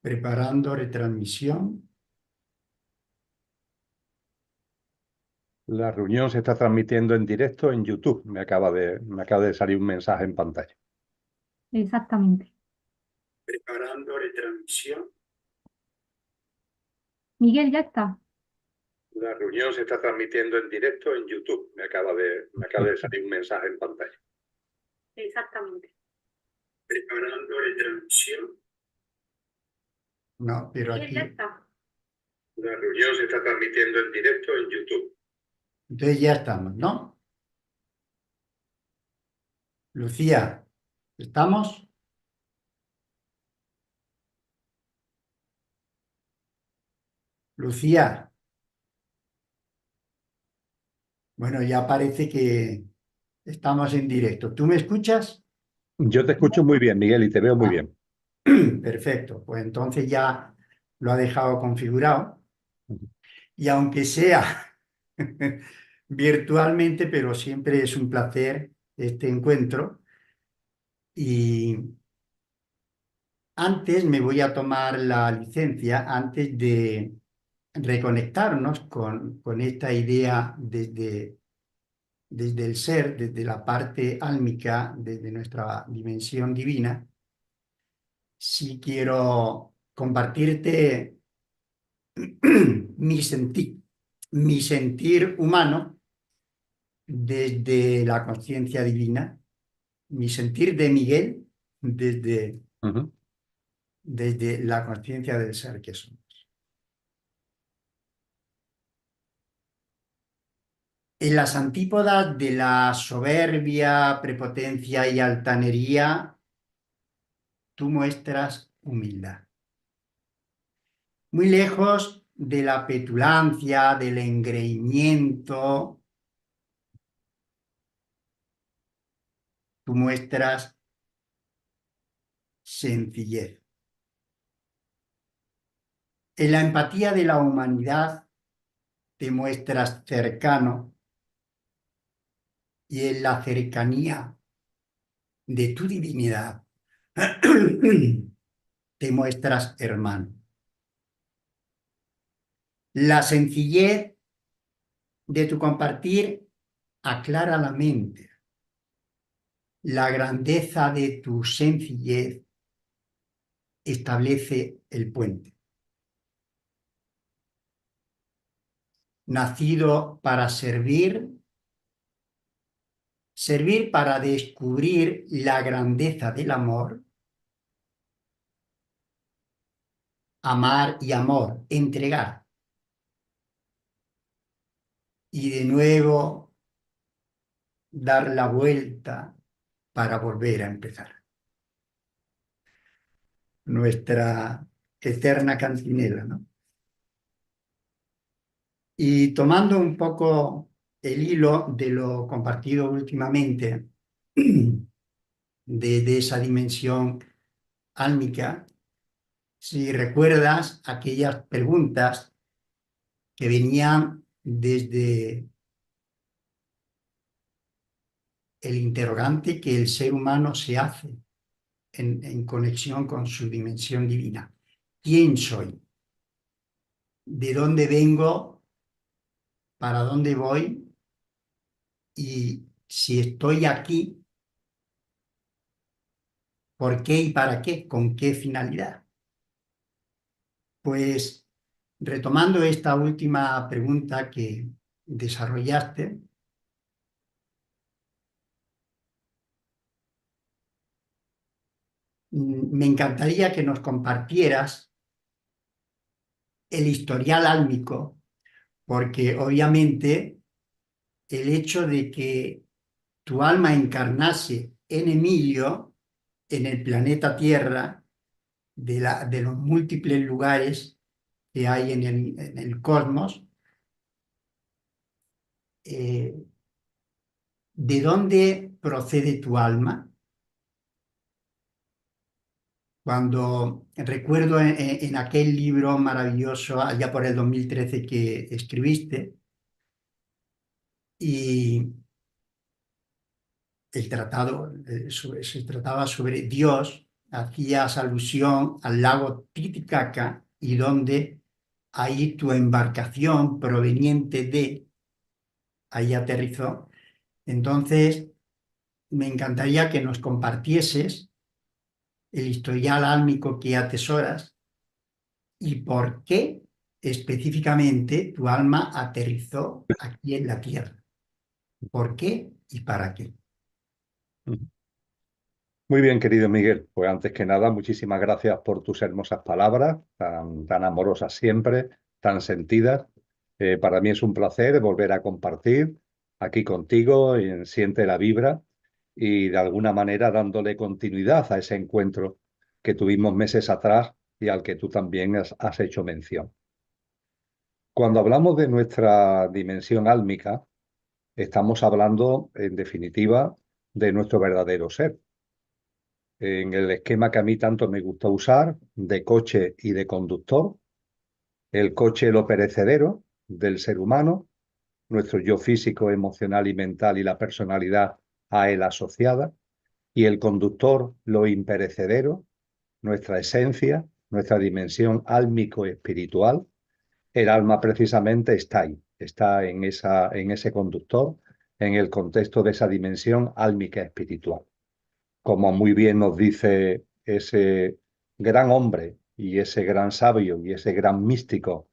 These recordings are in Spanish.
Preparando retransmisión. La reunión se está transmitiendo en directo en YouTube. Me acaba de salir un mensaje en pantalla. Exactamente. Preparando retransmisión. Miguel, ya está. La reunión se está transmitiendo en directo en YouTube. Me acaba de salir un mensaje en pantalla. Exactamente. Preparando retransmisión. No, pero Miguel, aquí. ya está. La reunión se está transmitiendo en directo en YouTube. Entonces ya estamos, ¿no? Lucía, ¿estamos? Lucía. Bueno, ya parece que estamos en directo. ¿Tú me escuchas? Yo te escucho muy bien, Miguel, y te veo muy Ah, bien. perfecto. Pues entonces ya lo ha dejado configurado. Y aunque sea virtualmente, pero siempre es un placer este encuentro. Y antes me voy a tomar la licencia, antes de reconectarnos con esta idea desde el ser, desde la parte álmica, desde nuestra dimensión divina. Sí quiero compartirte mi sentir, mi sentir humano desde la conciencia divina, mi sentir de Miguel Ujú. desde la conciencia del ser que somos. En las antípodas de la soberbia, prepotencia y altanería, tú muestras humildad. Muy lejos de la petulancia, del engreimiento, tú muestras sencillez. En la empatía de la humanidad te muestras cercano y en la cercanía de tu divinidad te muestras hermano. La sencillez de tu compartir aclara la mente. La grandeza de tu sencillez establece el puente. Nacido para servir, servir para descubrir la grandeza del amor, amar y amor, entregar. Y de nuevo dar la vuelta para volver a empezar. Nuestra eterna cantinela, ¿no? Y tomando un poco el hilo de lo compartido últimamente, de esa dimensión álmica, si recuerdas aquellas preguntas que venían desde el interrogante que el ser humano se hace en conexión con su dimensión divina. ¿Quién soy? ¿De dónde vengo? ¿Para dónde voy? Y si estoy aquí, ¿por qué y para qué? ¿Con qué finalidad? Pues retomando esta última pregunta que desarrollaste, me encantaría que nos compartieras el historial álmico, porque obviamente el hecho de que tu alma encarnase en Emilio, en el planeta Tierra, de los múltiples lugares que hay en el cosmos, ¿de dónde procede tu alma? Cuando recuerdo en aquel libro maravilloso, allá por el 2013 que escribiste, y el tratado se trataba sobre Dios, hacías alusión al lago Titicaca y donde ahí tu embarcación proveniente de, ahí aterrizó. Entonces, me encantaría que nos compartieses el historial álmico que atesoras y por qué específicamente tu alma aterrizó aquí en la Tierra. ¿Por qué y para qué? Muy bien, querido Miguel. Pues antes que nada, muchísimas gracias por tus hermosas palabras, tan amorosas siempre, tan sentidas. Para mí es un placer volver a compartir aquí contigo en Siente la Vibra y de alguna manera dándole continuidad a ese encuentro que tuvimos meses atrás y al que tú también has hecho mención. Cuando hablamos de nuestra dimensión álmica, estamos hablando, en definitiva, de nuestro verdadero ser. En el esquema que a mí tanto me gusta usar, de coche y de conductor, el coche lo perecedero del ser humano, nuestro yo físico, emocional y mental y la personalidad a él asociada, y el conductor lo imperecedero, nuestra esencia, nuestra dimensión álmico-espiritual. El alma precisamente está ahí, está en ese conductor, en el contexto de esa dimensión álmica espiritual. Como muy bien nos dice ese gran hombre y ese gran sabio y ese gran místico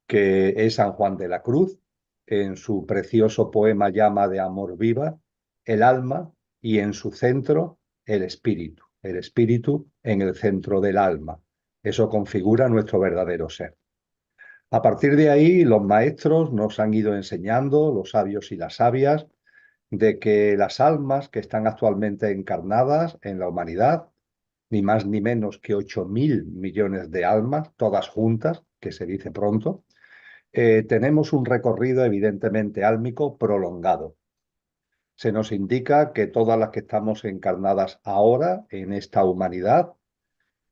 que es San Juan de la Cruz, en su precioso poema Llama de Amor Viva, el alma y en su centro el espíritu en el centro del alma. Eso configura nuestro verdadero ser. A partir de ahí, los maestros nos han ido enseñando, los sabios y las sabias, de que las almas que están actualmente encarnadas en la humanidad, ni más ni menos que 8.000 millones de almas, todas juntas, que se dice pronto, tenemos un recorrido evidentemente álmico prolongado. Se nos indica que todas las que estamos encarnadas ahora en esta humanidad,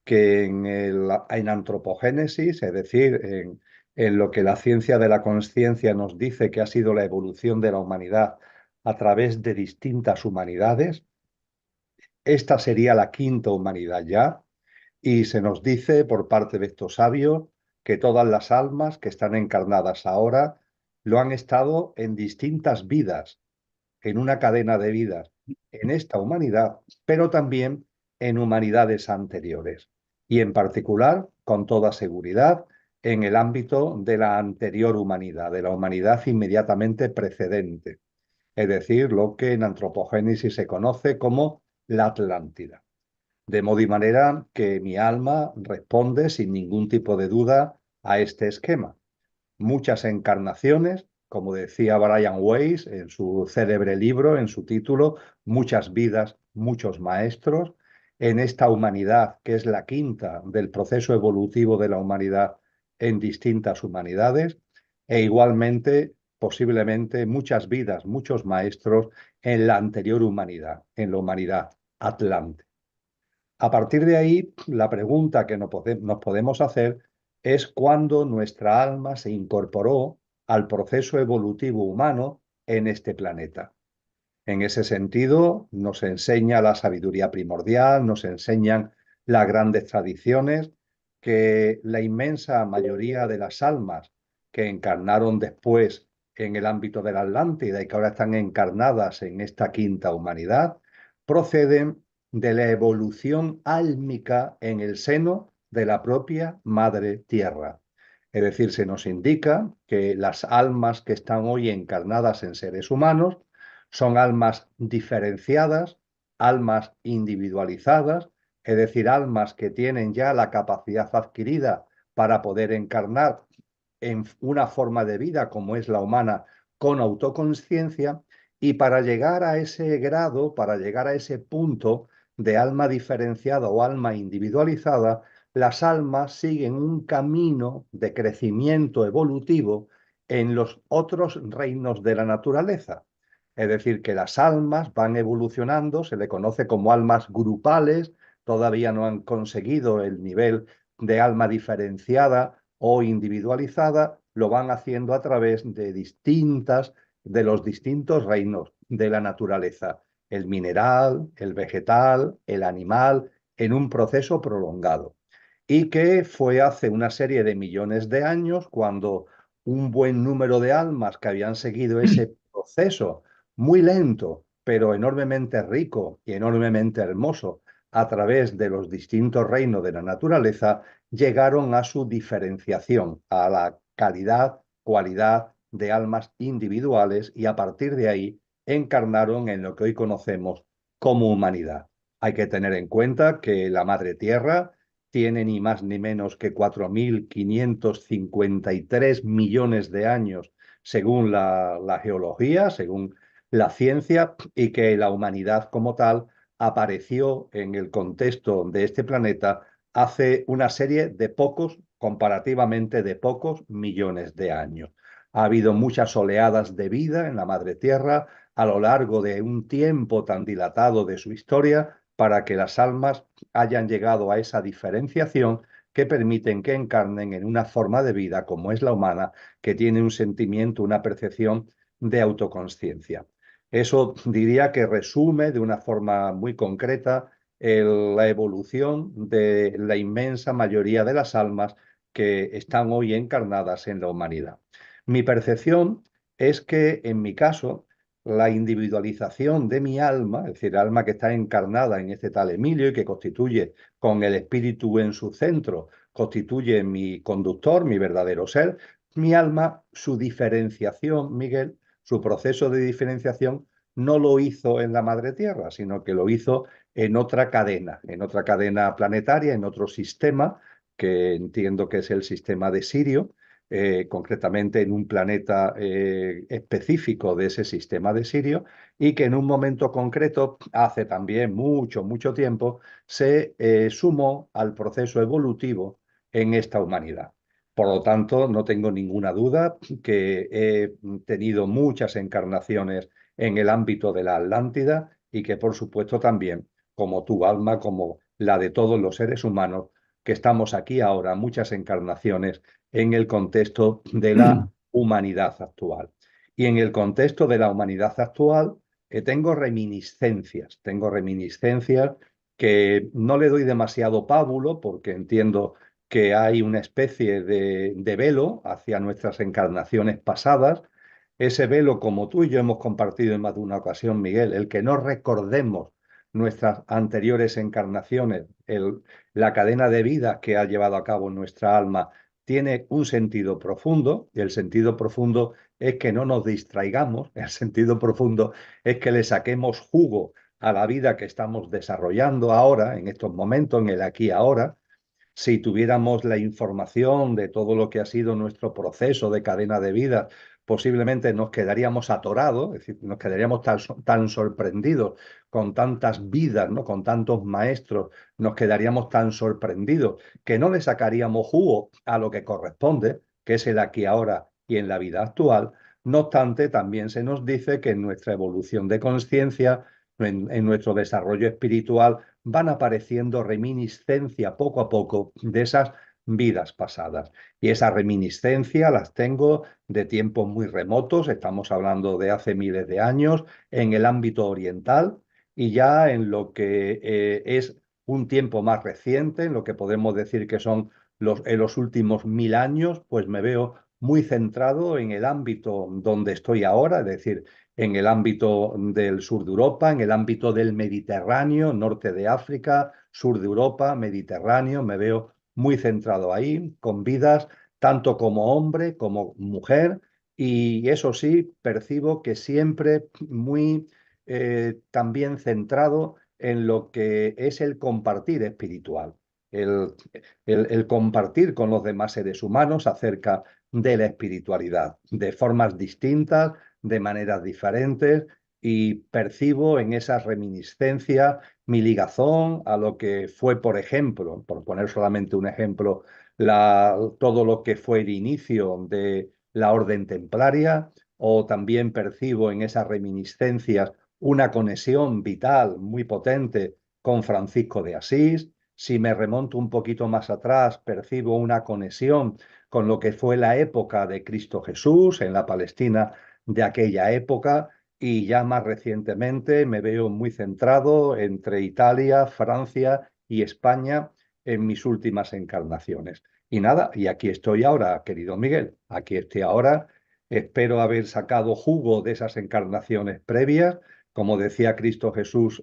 que en antropogénesis, es decir, en lo que la ciencia de la conciencia nos dice que ha sido la evolución de la humanidad a través de distintas humanidades, esta sería la quinta humanidad ya, y se nos dice por parte de estos sabios que todas las almas que están encarnadas ahora lo han estado en distintas vidas, en una cadena de vidas, en esta humanidad, pero también en humanidades anteriores, y en particular, con toda seguridad, en el ámbito de la anterior humanidad, de la humanidad inmediatamente precedente, es decir, lo que en antropogénesis se conoce como la Atlántida. De modo y manera que mi alma responde sin ningún tipo de duda a este esquema. Muchas encarnaciones, como decía Brian Weiss en su célebre libro, en su título, Muchas vidas, muchos maestros, en esta humanidad que es la quinta del proceso evolutivo de la humanidad en distintas humanidades, e igualmente, posiblemente, muchas vidas, muchos maestros en la anterior humanidad, en la humanidad atlante. A partir de ahí, la pregunta que nos podemos hacer es cuándo nuestra alma se incorporó al proceso evolutivo humano en este planeta. En ese sentido, nos enseña la sabiduría primordial, nos enseñan las grandes tradiciones, que la inmensa mayoría de las almas que encarnaron después en el ámbito de la Atlántida y que ahora están encarnadas en esta quinta humanidad, proceden de la evolución álmica en el seno de la propia Madre Tierra. Es decir, se nos indica que las almas que están hoy encarnadas en seres humanos son almas diferenciadas, almas individualizadas, es decir, almas que tienen ya la capacidad adquirida para poder encarnar en una forma de vida como es la humana con autoconciencia, y para llegar a ese grado, para llegar a ese punto de alma diferenciada o alma individualizada, las almas siguen un camino de crecimiento evolutivo en los otros reinos de la naturaleza. Es decir, que las almas van evolucionando, se le conoce como almas grupales, todavía no han conseguido el nivel de alma diferenciada o individualizada, lo van haciendo a través de los distintos reinos de la naturaleza, el mineral, el vegetal, el animal, en un proceso prolongado y que fue hace una serie de millones de años cuando un buen número de almas que habían seguido ese proceso muy lento, pero enormemente rico y enormemente hermoso a través de los distintos reinos de la naturaleza, llegaron a su diferenciación, a la calidad, cualidad de almas individuales y a partir de ahí encarnaron en lo que hoy conocemos como humanidad. Hay que tener en cuenta que la Madre Tierra tiene ni más ni menos que 4.553 millones de años según la geología, según la ciencia, y que la humanidad como tal apareció en el contexto de este planeta hace una serie de pocos, comparativamente de pocos millones de años. Ha habido muchas oleadas de vida en la Madre Tierra a lo largo de un tiempo tan dilatado de su historia para que las almas hayan llegado a esa diferenciación que permiten que encarnen en una forma de vida como es la humana, que tiene un sentimiento, una percepción de autoconsciencia. Eso diría que resume de una forma muy concreta la evolución de la inmensa mayoría de las almas que están hoy encarnadas en la humanidad. Mi percepción es que en mi caso, la individualización de mi alma, es decir, el alma que está encarnada en este tal Emilio y que constituye con el espíritu en su centro, constituye mi conductor, mi verdadero ser, mi alma, su diferenciación, Miguel, su proceso de diferenciación no lo hizo en la Madre Tierra, sino que lo hizo en otra cadena planetaria, en otro sistema, que entiendo que es el sistema de Sirio, concretamente en un planeta específico de ese sistema de Sirio, y que en un momento concreto, hace también mucho, mucho tiempo, se sumó al proceso evolutivo en esta humanidad. Por lo tanto, no tengo ninguna duda que he tenido muchas encarnaciones en el ámbito de la Atlántida y que, por supuesto, también, como tu alma, como la de todos los seres humanos, que estamos aquí ahora, muchas encarnaciones en el contexto de la humanidad actual. Y en el contexto de la humanidad actual tengo reminiscencias que no le doy demasiado pábulo porque entiendo que hay una especie de velo hacia nuestras encarnaciones pasadas. Ese velo, como tú y yo hemos compartido en más de una ocasión, Miguel, el que no recordemos nuestras anteriores encarnaciones, la cadena de vida que ha llevado a cabo nuestra alma, tiene un sentido profundo, y el sentido profundo es que no nos distraigamos, el sentido profundo es que le saquemos jugo a la vida que estamos desarrollando ahora, en estos momentos, en el aquí y ahora. Si tuviéramos la información de todo lo que ha sido nuestro proceso de cadena de vida, posiblemente nos quedaríamos atorados, es decir, nos quedaríamos tan sorprendidos con tantas vidas, ¿no? Con tantos maestros, nos quedaríamos tan sorprendidos que no le sacaríamos jugo a lo que corresponde, que es el aquí ahora y en la vida actual. No obstante, también se nos dice que en nuestra evolución de conciencia, en nuestro desarrollo espiritual, van apareciendo reminiscencias poco a poco de esas vidas pasadas. Y esa reminiscencia las tengo de tiempos muy remotos, estamos hablando de hace miles de años, en el ámbito oriental y ya en lo que es un tiempo más reciente, en lo que podemos decir que son en los últimos 1000 años, pues me veo muy centrado en el ámbito donde estoy ahora, es decir, en el ámbito del sur de Europa, en el ámbito del Mediterráneo, norte de África, sur de Europa, Mediterráneo, me veo muy centrado ahí, con vidas tanto como hombre como mujer, y eso sí, percibo que siempre muy también centrado en lo que es el compartir espiritual, el, el compartir con los demás seres humanos acerca de la espiritualidad, de formas distintas, de maneras diferentes, y percibo en esas reminiscencias mi ligazón a lo que fue, por ejemplo, por poner solamente un ejemplo, todo lo que fue el inicio de la orden templaria, o también percibo en esas reminiscencias una conexión vital muy potente con Francisco de Asís. Si me remonto un poquito más atrás, percibo una conexión con lo que fue la época de Cristo Jesús en la Palestina de aquella época, y ya más recientemente me veo muy centrado entre Italia, Francia y España en mis últimas encarnaciones. Y nada, y aquí estoy ahora, querido Miguel, aquí estoy ahora. Espero haber sacado jugo de esas encarnaciones previas, como decía Cristo Jesús,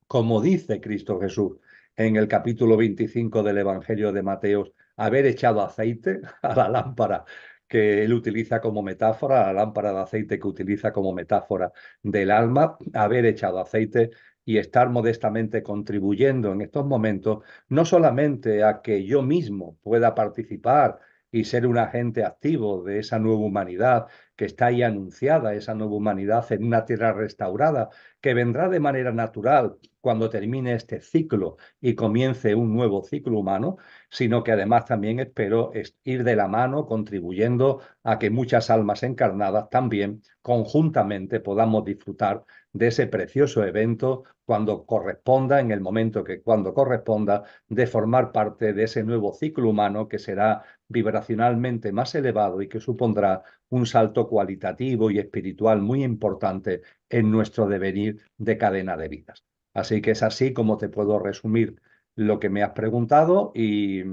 como dice Cristo Jesús en el capítulo 25 del Evangelio de Mateo, haber echado aceite a la lámpara que él utiliza como metáfora, a la lámpara de aceite que utiliza como metáfora del alma, haber echado aceite y estar modestamente contribuyendo en estos momentos, no solamente a que yo mismo pueda participar y ser un agente activo de esa nueva humanidad que está ahí anunciada, esa nueva humanidad en una tierra restaurada, que vendrá de manera natural cuando termine este ciclo y comience un nuevo ciclo humano, sino que además también espero ir de la mano contribuyendo a que muchas almas encarnadas también conjuntamente podamos disfrutar de ese precioso evento cuando corresponda, en el momento que cuando corresponda, de formar parte de ese nuevo ciclo humano que será vibracionalmente más elevado y que supondrá un salto cualitativo y espiritual muy importante en nuestro devenir de cadena de vidas. Así que es así como te puedo resumir lo que me has preguntado y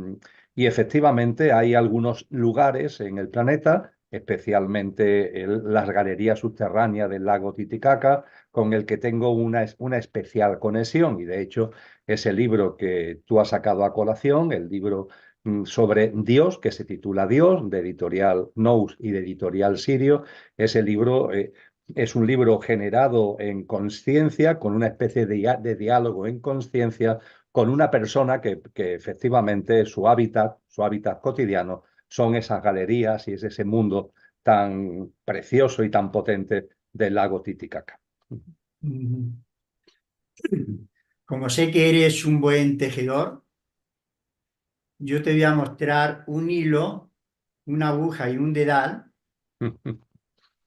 efectivamente hay algunos lugares en el planeta, especialmente las galerías subterráneas del lago Titicaca, con el que tengo una especial conexión y de hecho ese libro que tú has sacado a colación, el libro sobre Dios, que se titula Dios, de editorial Nous y de editorial Sirio, ese libro es un libro generado en conciencia, con una especie de diálogo en conciencia, con una persona que efectivamente su hábitat cotidiano son esas galerías y es ese mundo tan precioso y tan potente del lago Titicaca. Como sé que eres un buen tejedor, yo te voy a mostrar un hilo, una aguja y un dedal,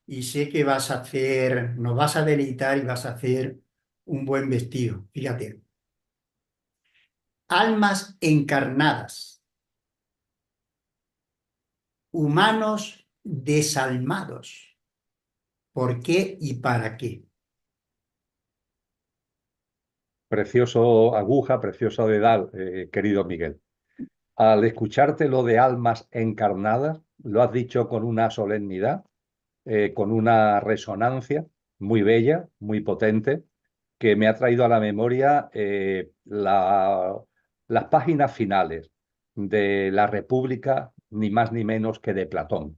y sé que nos vas a deleitar y vas a hacer un buen vestido. Fíjate. Almas encarnadas, humanos desalmados. ¿Por qué y para qué? Precioso aguja, precioso dedal, querido Miguel. Al escucharte lo de almas encarnadas, lo has dicho con una solemnidad, con una resonancia muy bella, muy potente, que me ha traído a la memoria las páginas finales de La República, ni más ni menos que de Platón.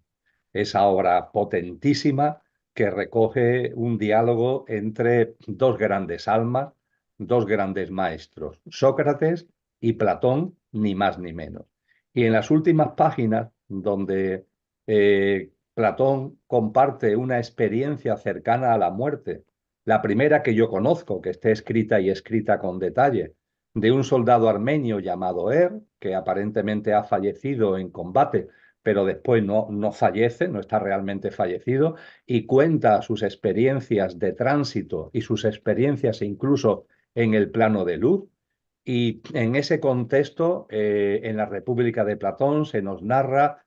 Esa obra potentísima que recoge un diálogo entre dos grandes almas, dos grandes maestros, Sócrates y Platón, ni más ni menos. Y en las últimas páginas, donde Platón comparte una experiencia cercana a la muerte, la primera que yo conozco, que esté escrita y escrita con detalle, de un soldado armenio llamado que aparentemente ha fallecido en combate, pero después no fallece, no está realmente fallecido, y cuenta sus experiencias de tránsito y sus experiencias incluso en el plano de luz. Y en ese contexto, en la República de Platón, se nos narra,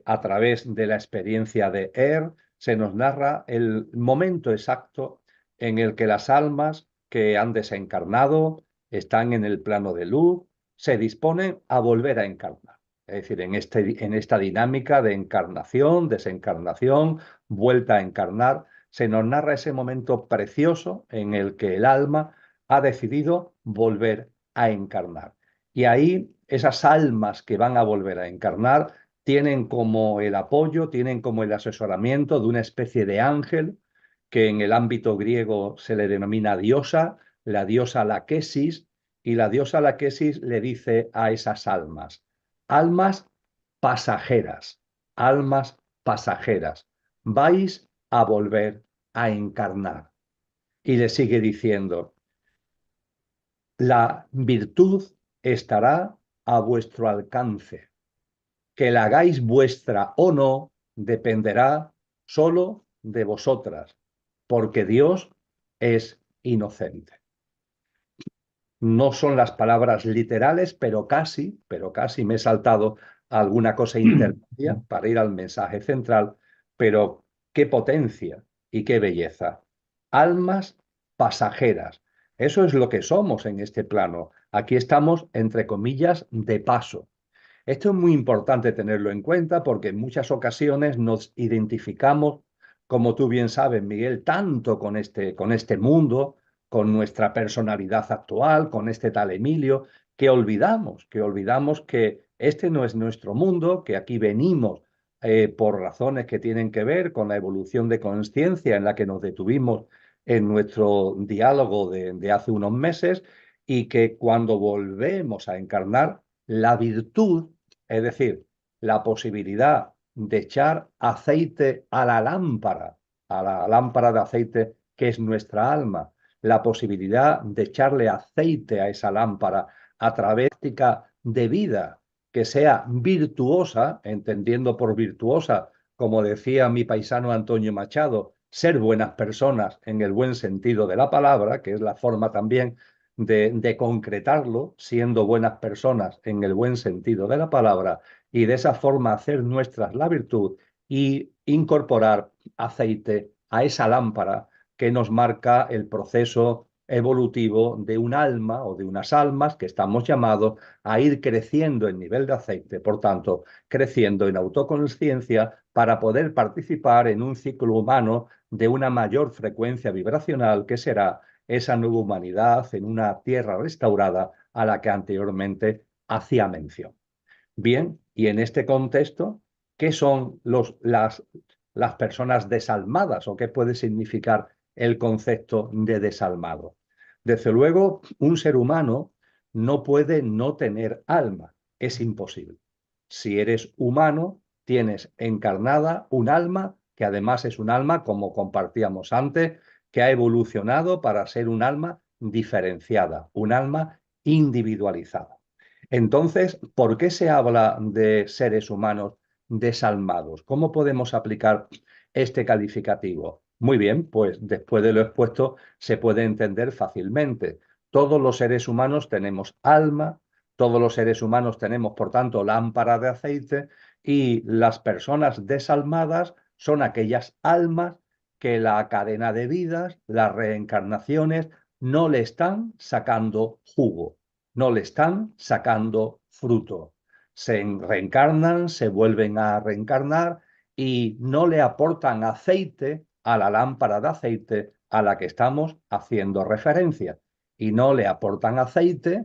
a través de la experiencia de se nos narra el momento exacto en el que las almas que han desencarnado, están en el plano de luz, se disponen a volver a encarnar. Es decir, en esta dinámica de encarnación, desencarnación, vuelta a encarnar, se nos narra ese momento precioso en el que el alma ha decidido volver a encarnar. Y ahí esas almas que van a volver a encarnar tienen como el apoyo, tienen como el asesoramiento de una especie de ángel que en el ámbito griego se le denomina diosa, la diosa Laquesis, y la diosa Laquesis le dice a esas almas, almas pasajeras, almas pasajeras, vais a volver a encarnar. Y le sigue diciendo, la virtud estará a vuestro alcance. Que la hagáis vuestra o no dependerá solo de vosotras, porque Dios es inocente. No son las palabras literales, pero casi me he saltado alguna cosa intermedia para ir al mensaje central, pero qué potencia y qué belleza. Almas pasajeras, Eso es lo que somos en este plano. Aquí estamos, entre comillas, de paso. Esto es muy importante tenerlo en cuenta porque en muchas ocasiones nos identificamos, como tú bien sabes, Miguel, tanto con este mundo, con nuestra personalidad actual, con este tal Emilio, que olvidamos que este no es nuestro mundo, que aquí venimos por razones que tienen que ver con la evolución de conciencia en la que nos detuvimos en nuestro diálogo de hace unos meses y que cuando volvemos a encarnar, la virtud, es decir, la posibilidad de echar aceite a la lámpara de aceite que es nuestra alma, la posibilidad de echarle aceite a esa lámpara a través de vida que sea virtuosa, entendiendo por virtuosa, como decía mi paisano Antonio Machado, ser buenas personas en el buen sentido de la palabra, que es la forma también de concretarlo, siendo buenas personas en el buen sentido de la palabra, y de esa forma hacer nuestras la virtud y incorporar aceite a esa lámpara que nos marca el proceso evolutivo de un alma o de unas almas que estamos llamados a ir creciendo en nivel de aceite, por tanto, creciendo en autoconsciencia para poder participar en un ciclo humano de una mayor frecuencia vibracional que será esa nueva humanidad en una tierra restaurada a la que anteriormente hacía mención. Bien, y en este contexto, ¿qué son las personas desalmadas o qué puede significar el concepto de desalmado? Desde luego, un ser humano no puede no tener alma, es imposible. Si eres humano, tienes encarnada un alma que además es un alma, como compartíamos antes, que ha evolucionado para ser un alma diferenciada, un alma individualizada. Entonces, ¿por qué se habla de seres humanos desalmados? ¿Cómo podemos aplicar este calificativo? Muy bien, pues después de lo expuesto se puede entender fácilmente. Todos los seres humanos tenemos alma, todos los seres humanos tenemos, por tanto, lámpara de aceite y las personas desalmadas son aquellas almas que la cadena de vidas, las reencarnaciones, no le están sacando jugo, no le están sacando fruto. Se reencarnan, se vuelven a reencarnar y no le aportan aceite a la lámpara de aceite a la que estamos haciendo referencia. Y no le aportan aceite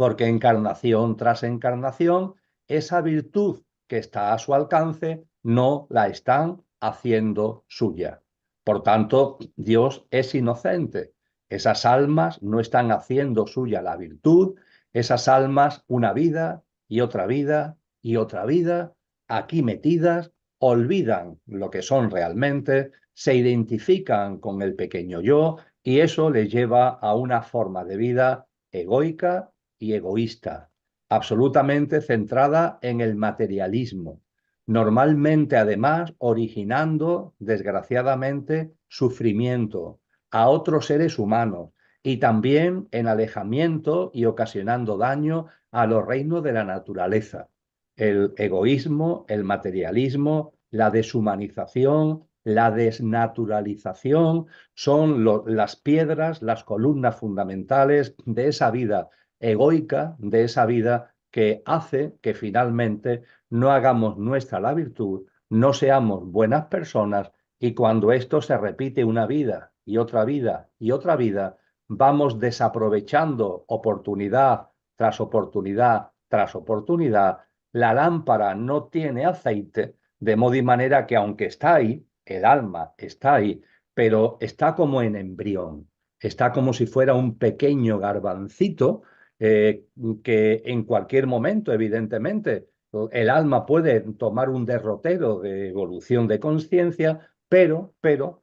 porque encarnación tras encarnación, esa virtud que está a su alcance no la están haciendo suya. Por tanto, Dios es inocente. Esas almas no están haciendo suya la virtud, esas almas una vida y otra vida y otra vida, aquí metidas, olvidan lo que son realmente, se identifican con el pequeño yo y eso les lleva a una forma de vida egoica y egoísta, absolutamente centrada en el materialismo, normalmente además originando, desgraciadamente, sufrimiento a otros seres humanos y también en alejamiento y ocasionando daño a los reinos de la naturaleza. El egoísmo, el materialismo, la deshumanización, la desnaturalización son las piedras, las columnas fundamentales de esa vida egoica, de esa vida que hace que finalmente no hagamos nuestra la virtud, no seamos buenas personas y cuando esto se repite una vida y otra vida y otra vida, vamos desaprovechando oportunidad tras oportunidad tras oportunidad, la lámpara no tiene aceite, de modo y manera que aunque está ahí, el alma está ahí, pero está como en embrión, está como si fuera un pequeño garbancito eh, que en cualquier momento, evidentemente, el alma puede tomar un derrotero de evolución de conciencia, pero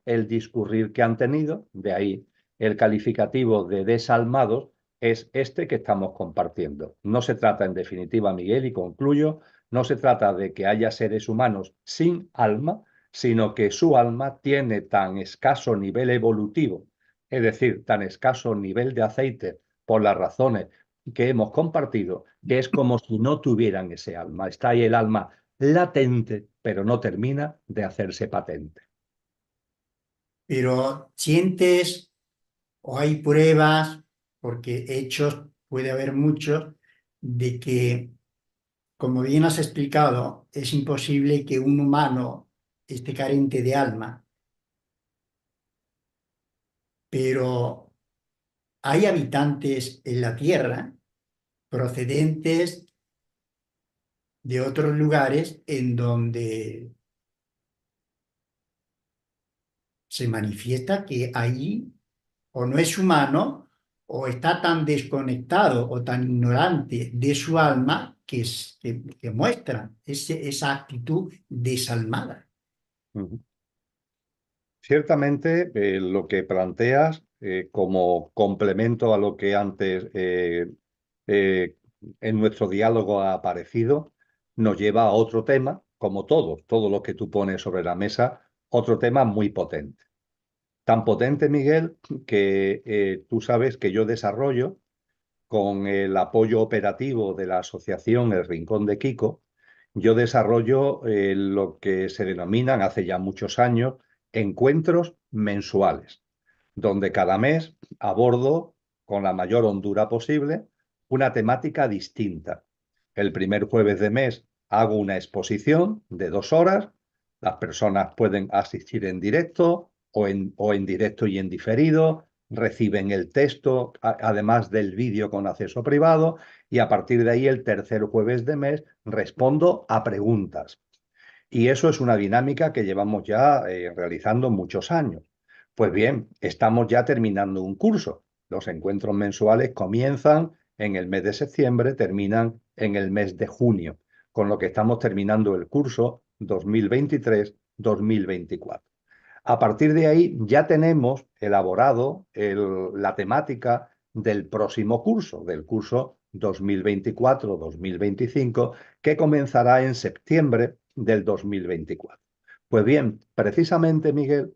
el discurrir que han tenido, de ahí el calificativo de desalmados, es este que estamos compartiendo. No se trata, en definitiva, Miguel, y concluyo, no se trata de que haya seres humanos sin alma, sino que su alma tiene tan escaso nivel evolutivo, es decir, tan escaso nivel de aceite por las razones que hemos compartido, que es como si no tuvieran ese alma. Está ahí el alma latente, pero no termina de hacerse patente. Pero sientes o hay pruebas, porque hechos puede haber muchos, de que, como bien has explicado, es imposible que un humano esté carente de alma, pero hay habitantes en la Tierra procedentes de otros lugares en donde se manifiesta que allí o no es humano o está tan desconectado o tan ignorante de su alma que muestra esa actitud desalmada. Ujú. Ciertamente, lo que planteas como complemento a lo que antes eh, en nuestro diálogo ha aparecido, nos lleva a otro tema, como todo lo que tú pones sobre la mesa, otro tema muy potente. Tan potente, Miguel, que tú sabes que yo desarrollo con el apoyo operativo de la asociación El Rincón de Kiko, yo desarrollo lo que se denominan hace ya muchos años encuentros mensuales, donde cada mes abordo con la mayor hondura posible una temática distinta. El primer jueves de mes hago una exposición de 2 horas, las personas pueden asistir en directo o en directo y en diferido, reciben el texto, además del vídeo con acceso privado, y a partir de ahí el tercer jueves de mes respondo a preguntas. Y eso es una dinámica que llevamos ya realizando muchos años. Pues bien, estamos ya terminando un curso. Los encuentros mensuales comienzan en el mes de septiembre, terminan en el mes de junio, con lo que estamos terminando el curso 2023-2024. A partir de ahí ya tenemos elaborado la temática del próximo curso, del curso 2024-2025, que comenzará en septiembre del 2024. Pues bien, precisamente, Miguel,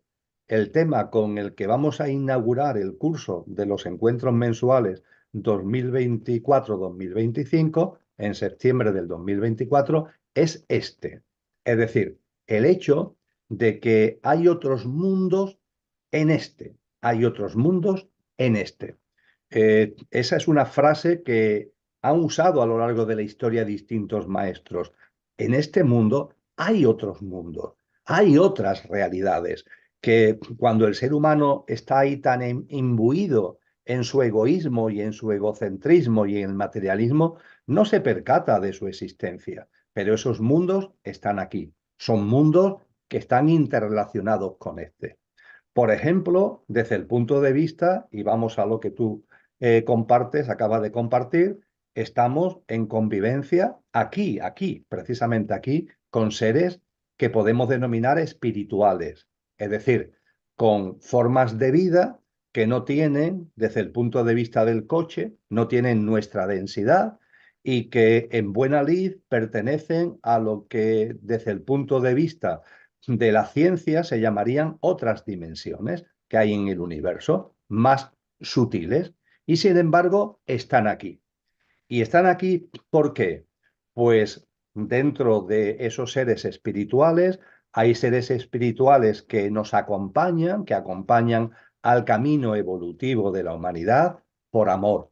el tema con el que vamos a inaugurar el curso de los encuentros mensuales 2024-2025, en septiembre del 2024, es este. Es decir, el hecho de que hay otros mundos en este, hay otros mundos en este. Esa es una frase que han usado a lo largo de la historia distintos maestros. En este mundo hay otros mundos, hay otras realidades que cuando el ser humano está ahí tan imbuido en su egoísmo y en su egocentrismo y en el materialismo, no se percata de su existencia. Pero esos mundos están aquí. Son mundos que están interrelacionados con este. Por ejemplo, desde el punto de vista, y vamos a lo que tú compartes, acabas de compartir, estamos en convivencia aquí, precisamente aquí, con seres que podemos denominar espirituales, es decir, con formas de vida que no tienen, desde el punto de vista del coche, no tienen nuestra densidad y que en buena lid pertenecen a lo que desde el punto de vista de la ciencia se llamarían otras dimensiones que hay en el universo, más sutiles, y sin embargo están aquí. Y están aquí, ¿por qué? Pues dentro de esos seres espirituales hay seres espirituales que nos acompañan, que acompañan al camino evolutivo de la humanidad por amor,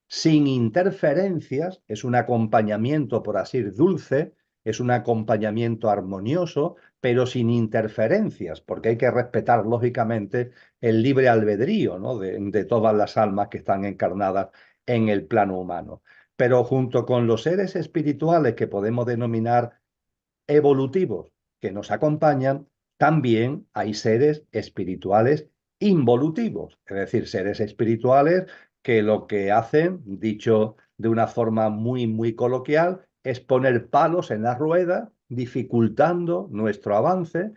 sin interferencias, es un acompañamiento, por así dulce, es un acompañamiento armonioso, pero sin interferencias, porque hay que respetar, lógicamente, el libre albedrío, ¿no? de todas las almas que están encarnadas en el plano humano. Pero junto con los seres espirituales que podemos denominar evolutivos que nos acompañan, también hay seres espirituales involutivos, es decir, seres espirituales que lo que hacen, dicho de una forma muy coloquial, es poner palos en la rueda, dificultando nuestro avance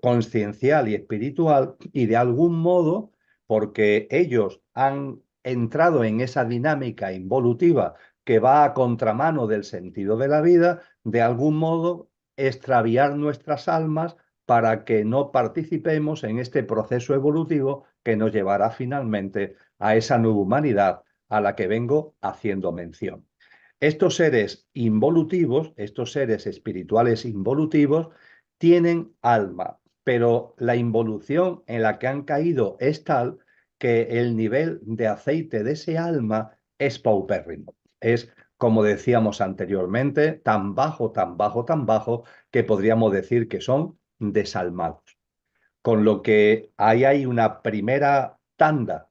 consciencial y espiritual, y de algún modo, porque ellos han entrado en esa dinámica involutiva que va a contramano del sentido de la vida, de algún modo extraviar nuestras almas para que no participemos en este proceso evolutivo que nos llevará finalmente a esa nueva humanidad a la que vengo haciendo mención. Estos seres involutivos, estos seres espirituales involutivos, tienen alma, pero la involución en la que han caído es tal que el nivel de aceite de ese alma es paupérrimo. Es, como decíamos anteriormente, tan bajo, tan bajo, tan bajo, que podríamos decir que son desalmados. Con lo que ahí hay una primera tanda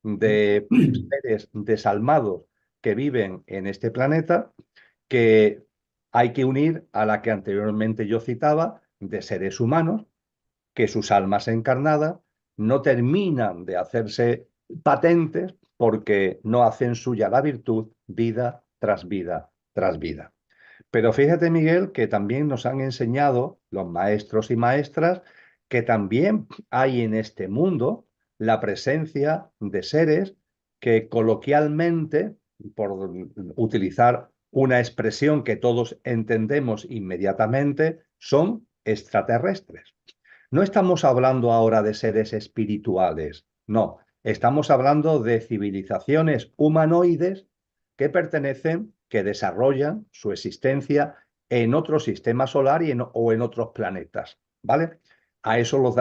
de seres desalmados que viven en este planeta que hay que unir a la que anteriormente yo citaba de seres humanos que sus almas encarnadas no terminan de hacerse patentes porque no hacen suya la virtud vida tras vida tras vida. Pero fíjate, Miguel, que también nos han enseñado los maestros y maestras que también hay en este mundo la presencia de seres que coloquialmente, por utilizar una expresión que todos entendemos inmediatamente, son extraterrestres. No estamos hablando ahora de seres espirituales, no, estamos hablando de civilizaciones humanoides que pertenecen, que desarrollan su existencia en otro sistema solar o en otros planetas, ¿vale? A eso lo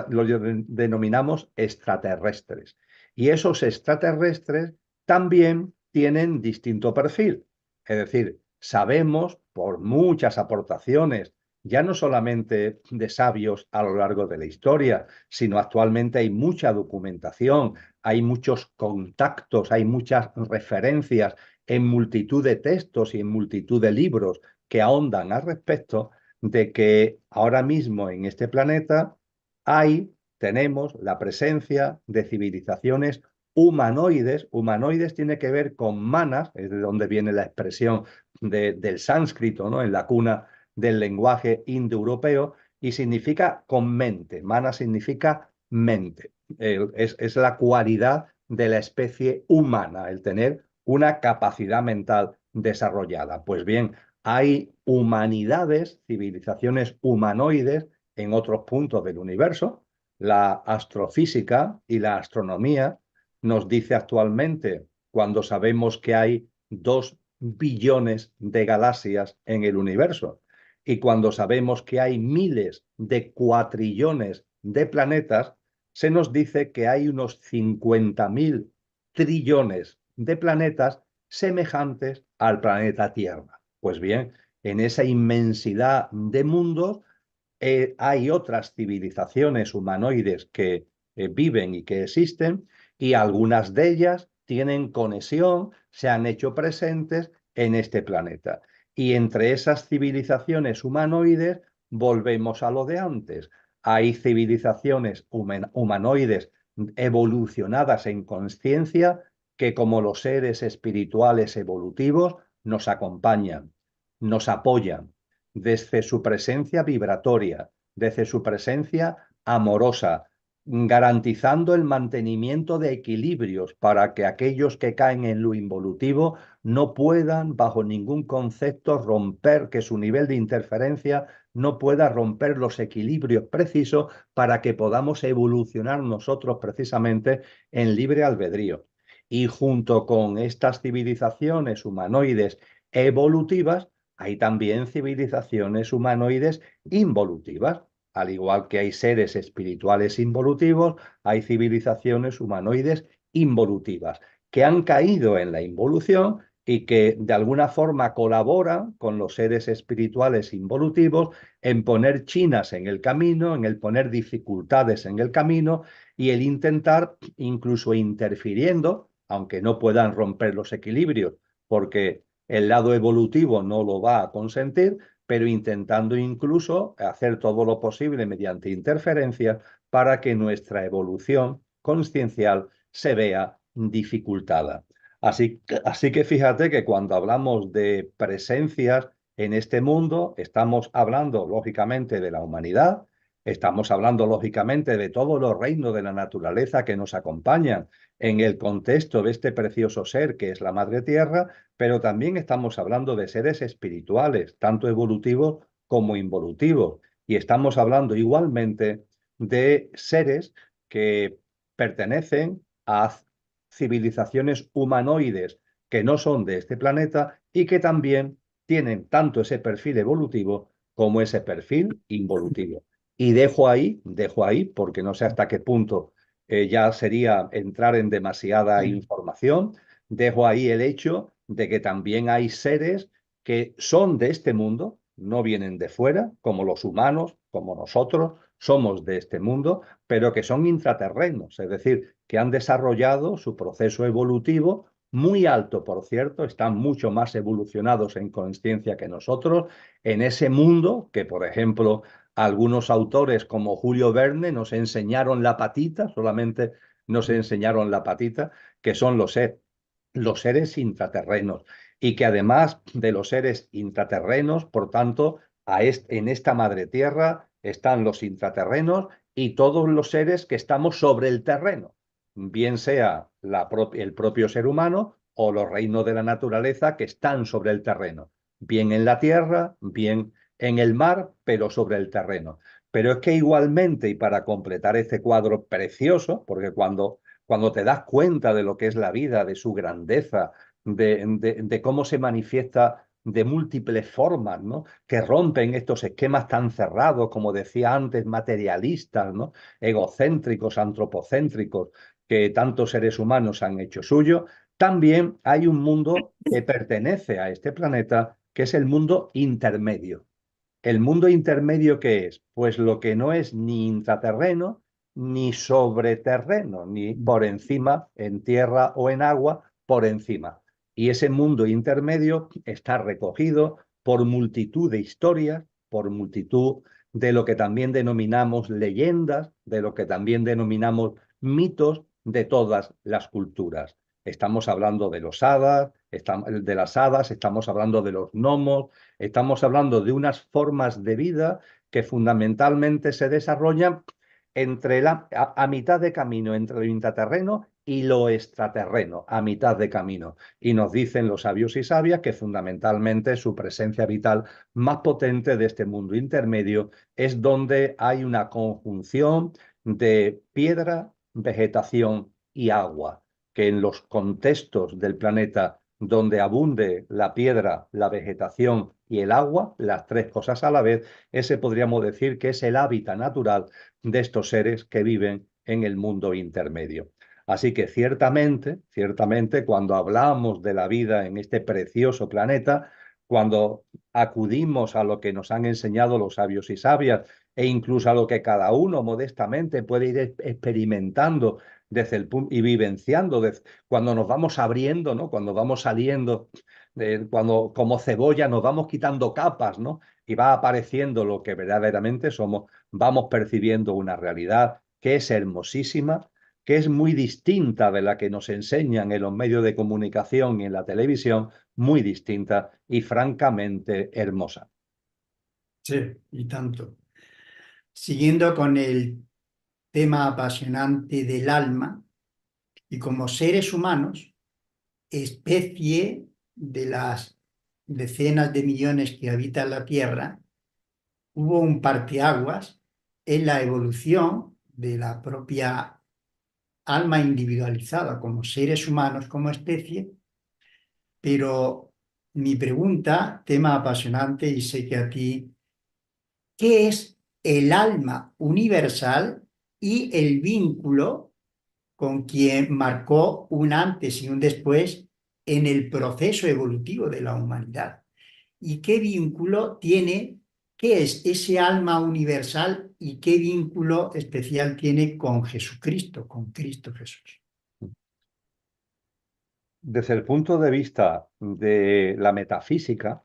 denominamos extraterrestres. Y esos extraterrestres también tienen distinto perfil. Es decir, sabemos por muchas aportaciones ya no solamente de sabios a lo largo de la historia, sino actualmente hay mucha documentación, hay muchos contactos, hay muchas referencias en multitud de textos y en multitud de libros que ahondan al respecto de que ahora mismo en este planeta tenemos la presencia de civilizaciones humanoides. Humanoides tiene que ver con manas, es de donde viene la expresión del sánscrito, ¿no? En la cuna del lenguaje indoeuropeo, y significa con mente. Mana significa mente. Es la cualidad de la especie humana, el tener una capacidad mental desarrollada. Pues bien, hay humanidades, civilizaciones humanoides en otros puntos del universo. La astrofísica y la astronomía nos dice actualmente, cuando sabemos que hay 2 billones de galaxias en el universo, y cuando sabemos que hay miles de cuatrillones de planetas, se nos dice que hay unos 50.000 trillones de planetas semejantes al planeta Tierra. Pues bien, en esa inmensidad de mundos hay otras civilizaciones humanoides que viven y que existen, y algunas de ellas tienen conexión, se han hecho presentes en este planeta. Y entre esas civilizaciones humanoides volvemos a lo de antes. Hay civilizaciones humanoides evolucionadas en conciencia que, como los seres espirituales evolutivos, nos acompañan, nos apoyan desde su presencia vibratoria, desde su presencia amorosa, garantizando el mantenimiento de equilibrios para que aquellos que caen en lo involutivo no puedan bajo ningún concepto romper, que su nivel de interferencia no pueda romper los equilibrios precisos para que podamos evolucionar nosotros precisamente en libre albedrío. Y junto con estas civilizaciones humanoides evolutivas, hay también civilizaciones humanoides involutivas. Al igual que hay seres espirituales involutivos, hay civilizaciones humanoides involutivas que han caído en la involución y que de alguna forma colaboran con los seres espirituales involutivos en poner chinas en el camino, en el poner dificultades en el camino y el intentar, incluso interfiriendo, aunque no puedan romper los equilibrios, porque el lado evolutivo no lo va a consentir, pero intentando incluso hacer todo lo posible mediante interferencias para que nuestra evolución consciencial se vea dificultada. Así que fíjate que cuando hablamos de presencias en este mundo, estamos hablando lógicamente de la humanidad, estamos hablando lógicamente de todos los reinos de la naturaleza que nos acompañan en el contexto de este precioso ser que es la Madre Tierra, pero también estamos hablando de seres espirituales, tanto evolutivos como involutivos. Y estamos hablando igualmente de seres que pertenecen a civilizaciones humanoides que no son de este planeta y que también tienen tanto ese perfil evolutivo como ese perfil involutivo. Y dejo ahí, porque no sé hasta qué punto ya sería entrar en demasiada información. Dejo ahí el hecho de que también hay seres que son de este mundo, no vienen de fuera, como los humanos, como nosotros, somos de este mundo, pero que son intraterrenos, es decir, que han desarrollado su proceso evolutivo muy alto, por cierto, están mucho más evolucionados en conciencia que nosotros, en ese mundo que, por ejemplo, algunos autores como Julio Verne nos enseñaron la patita, solamente nos enseñaron la patita, que son los seres intraterrenos, y que además de los seres intraterrenos, por tanto, en esta madre tierra están los intraterrenos y todos los seres que estamos sobre el terreno, bien sea el propio ser humano o los reinos de la naturaleza que están sobre el terreno, bien en la tierra, bien en el mar, pero sobre el terreno. Pero es que igualmente, y para completar este cuadro precioso, porque cuando te das cuenta de lo que es la vida, de su grandeza, de cómo se manifiesta de múltiples formas, ¿no? Que rompen estos esquemas tan cerrados, como decía antes, materialistas, ¿no? Egocéntricos, antropocéntricos, que tantos seres humanos han hecho suyo. También hay un mundo que pertenece a este planeta, que es el mundo intermedio. ¿El mundo intermedio qué es? Pues lo que no es ni intraterreno, ni sobreterreno, ni por encima, en tierra o en agua, por encima. Y ese mundo intermedio está recogido por multitud de historias, por multitud de lo que también denominamos leyendas, de lo que también denominamos mitos de todas las culturas. Estamos hablando de de las hadas, estamos hablando de los gnomos, estamos hablando de unas formas de vida que fundamentalmente se desarrollan a mitad de camino entre lo intraterreno y lo extraterreno, a mitad de camino. Y nos dicen los sabios y sabias que fundamentalmente su presencia vital más potente de este mundo intermedio es donde hay una conjunción de piedra, vegetación y agua, que en los contextos del planeta donde abunde la piedra, la vegetación y el agua, las tres cosas a la vez, ese podríamos decir que es el hábitat natural de estos seres que viven en el mundo intermedio. Así que ciertamente, cuando hablamos de la vida en este precioso planeta, cuando acudimos a lo que nos han enseñado los sabios y sabias e incluso a lo que cada uno modestamente puede ir experimentando desde el punto y vivenciando cuando nos vamos abriendo, ¿no? Cuando vamos saliendo, cuando como cebolla nos vamos quitando capas, ¿no? Y va apareciendo lo que verdaderamente somos, vamos percibiendo una realidad que es hermosísima, que es muy distinta de la que nos enseñan en los medios de comunicación y en la televisión, muy distinta y francamente hermosa. Sí, y tanto. Siguiendo con el tema apasionante del alma, y como seres humanos, especie de las decenas de millones que habitan la Tierra, hubo un parteaguas en la evolución de la propia alma individualizada como seres humanos, como especie, pero mi pregunta, tema apasionante, y sé que a ti, ¿qué es el alma universal y el vínculo con quien marcó un antes y un después en el proceso evolutivo de la humanidad? ¿Y qué vínculo tiene, qué es ese alma universal y qué vínculo especial tiene con Jesucristo, con Cristo Jesús? Desde el punto de vista de la metafísica,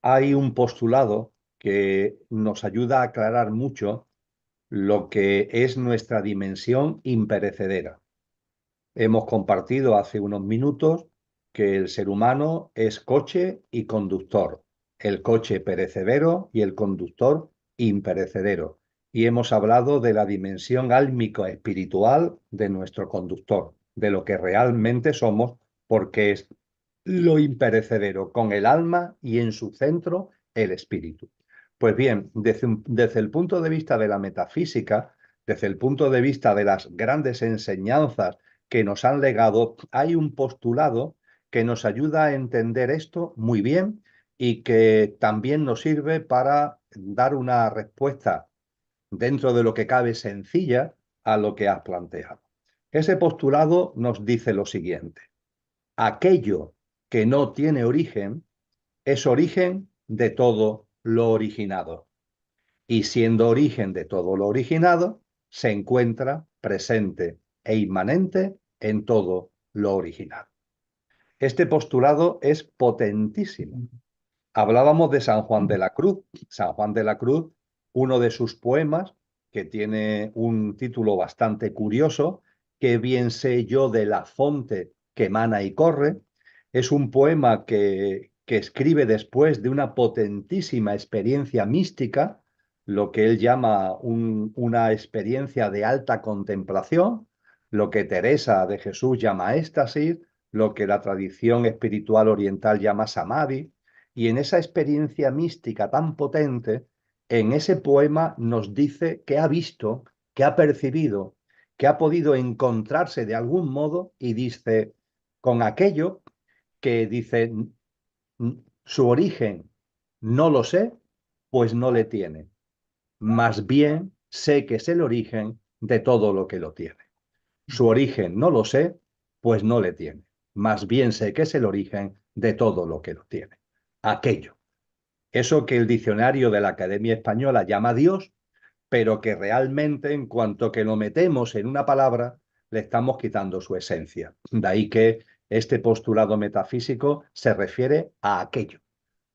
hay un postulado que nos ayuda a aclarar mucho lo que es nuestra dimensión imperecedera. Hemos compartido hace unos minutos que el ser humano es coche y conductor, el coche perecedero y el conductor imperecedero. Y hemos hablado de la dimensión álmica espiritual de nuestro conductor, de lo que realmente somos, porque es lo imperecedero con el alma y en su centro el espíritu. Pues bien, desde el punto de vista de la metafísica, desde el punto de vista de las grandes enseñanzas que nos han legado, hay un postulado que nos ayuda a entender esto muy bien y que también nos sirve para dar una respuesta dentro de lo que cabe sencilla a lo que has planteado. Ese postulado nos dice lo siguiente: aquello que no tiene origen es origen de todo lo originado, y siendo origen de todo lo originado, se encuentra presente e inmanente en todo lo originado. Este postulado es potentísimo. Hablábamos de San Juan de la Cruz. San Juan de la Cruz, uno de sus poemas, que tiene un título bastante curioso, "Qué bien sé yo de la fonte que emana y corre", es un poema que escribe después de una potentísima experiencia mística, lo que él llama una experiencia de alta contemplación, lo que Teresa de Jesús llama éxtasis, lo que la tradición espiritual oriental llama samadhi. Y en esa experiencia mística tan potente, en ese poema nos dice que ha visto, que ha percibido, que ha podido encontrarse de algún modo, y dice, con aquello que dice, su origen no lo sé, pues no le tiene. Más bien sé que es el origen de todo lo que lo tiene. Su origen no lo sé, pues no le tiene. Más bien sé que es el origen de todo lo que lo tiene. Aquello. Eso que el diccionario de la Academia Española llama Dios, pero que realmente, en cuanto que lo metemos en una palabra, le estamos quitando su esencia. De ahí que este postulado metafísico se refiere a aquello.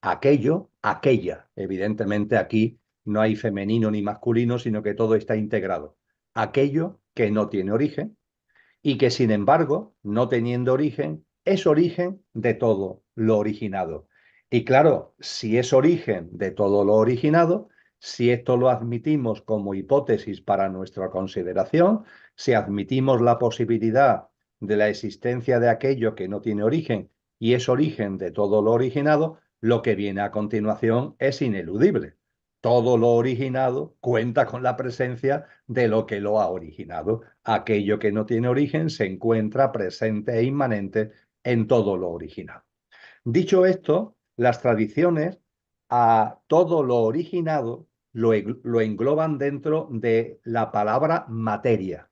Aquello, aquella. Evidentemente aquí no hay femenino ni masculino, sino que todo está integrado. Aquello que no tiene origen y que, sin embargo, no teniendo origen, es origen de todo lo originado. Y claro, si es origen de todo lo originado, si esto lo admitimos como hipótesis para nuestra consideración, si admitimos la posibilidad de la existencia de aquello que no tiene origen y es origen de todo lo originado, lo que viene a continuación es ineludible. Todo lo originado cuenta con la presencia de lo que lo ha originado. Aquello que no tiene origen se encuentra presente e inmanente en todo lo originado. Dicho esto, las tradiciones a todo lo originado lo engloban dentro de la palabra materia,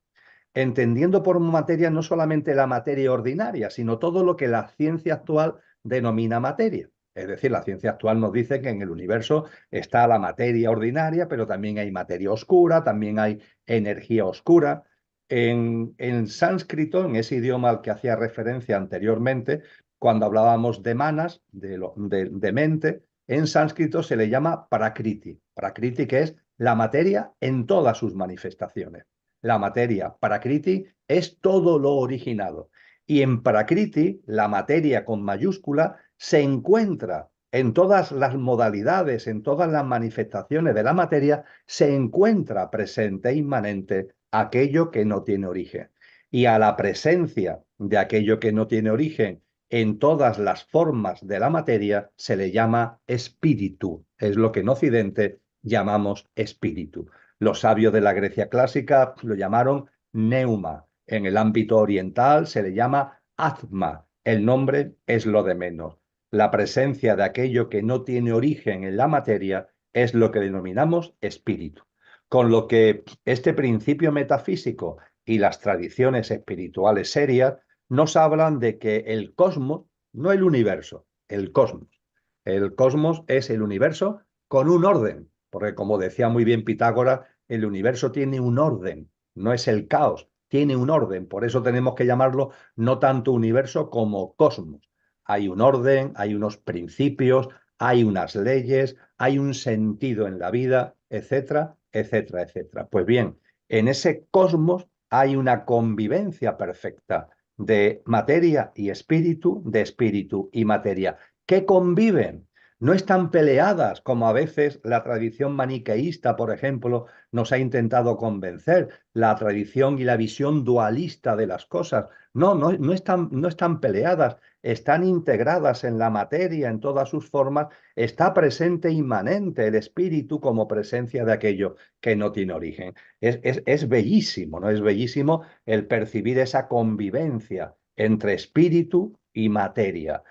entendiendo por materia no solamente la materia ordinaria, sino todo lo que la ciencia actual denomina materia. Es decir, la ciencia actual nos dice que en el universo está la materia ordinaria, pero también hay materia oscura, también hay energía oscura. En sánscrito, en ese idioma al que hacía referencia anteriormente, cuando hablábamos de manas, de mente, en sánscrito se le llama prakriti. Prakriti, que es la materia en todas sus manifestaciones. La materia prakriti es todo lo originado. Y en prakriti, la materia con mayúscula, se encuentra en todas las modalidades, en todas las manifestaciones de la materia, se encuentra presente e inmanente aquello que no tiene origen. Y a la presencia de aquello que no tiene origen en todas las formas de la materia se le llama espíritu. Es lo que en Occidente llamamos espíritu. Los sabios de la Grecia clásica lo llamaron neuma. En el ámbito oriental se le llama atma. El nombre es lo de menos. La presencia de aquello que no tiene origen en la materia es lo que denominamos espíritu. Con lo que este principio metafísico y las tradiciones espirituales serias nos hablan de que el cosmos, no el universo, el cosmos. El cosmos es el universo con un orden, porque como decía muy bien Pitágoras, el universo tiene un orden, no es el caos, tiene un orden. Por eso tenemos que llamarlo no tanto universo como cosmos. Hay un orden, hay unos principios, hay unas leyes, hay un sentido en la vida, etcétera, etcétera, etcétera. Pues bien, en ese cosmos hay una convivencia perfecta de materia y espíritu, de espíritu y materia, que conviven. No están peleadas como a veces la tradición maniqueísta, por ejemplo, nos ha intentado convencer, la tradición y la visión dualista de las cosas. No están peleadas, están integradas en la materia, en todas sus formas, está presente inmanente el espíritu como presencia de aquello que no tiene origen. Es bellísimo, ¿no? Es bellísimo el percibir esa convivencia entre espíritu y materia.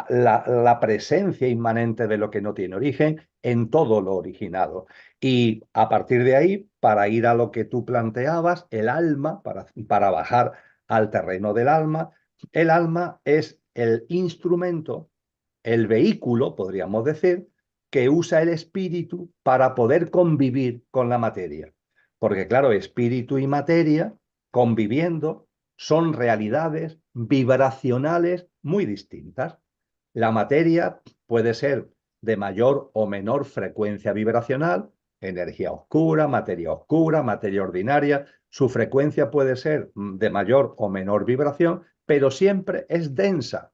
La presencia inmanente de lo que no tiene origen en todo lo originado. Y a partir de ahí, para ir a lo que tú planteabas, el alma, para bajar al terreno del alma, el alma es el instrumento, el vehículo, podríamos decir, que usa el espíritu para poder convivir con la materia. Porque claro, espíritu y materia conviviendo son realidades vibracionales muy distintas. La materia puede ser de mayor o menor frecuencia vibracional, energía oscura, materia ordinaria. Su frecuencia puede ser de mayor o menor vibración, pero siempre es densa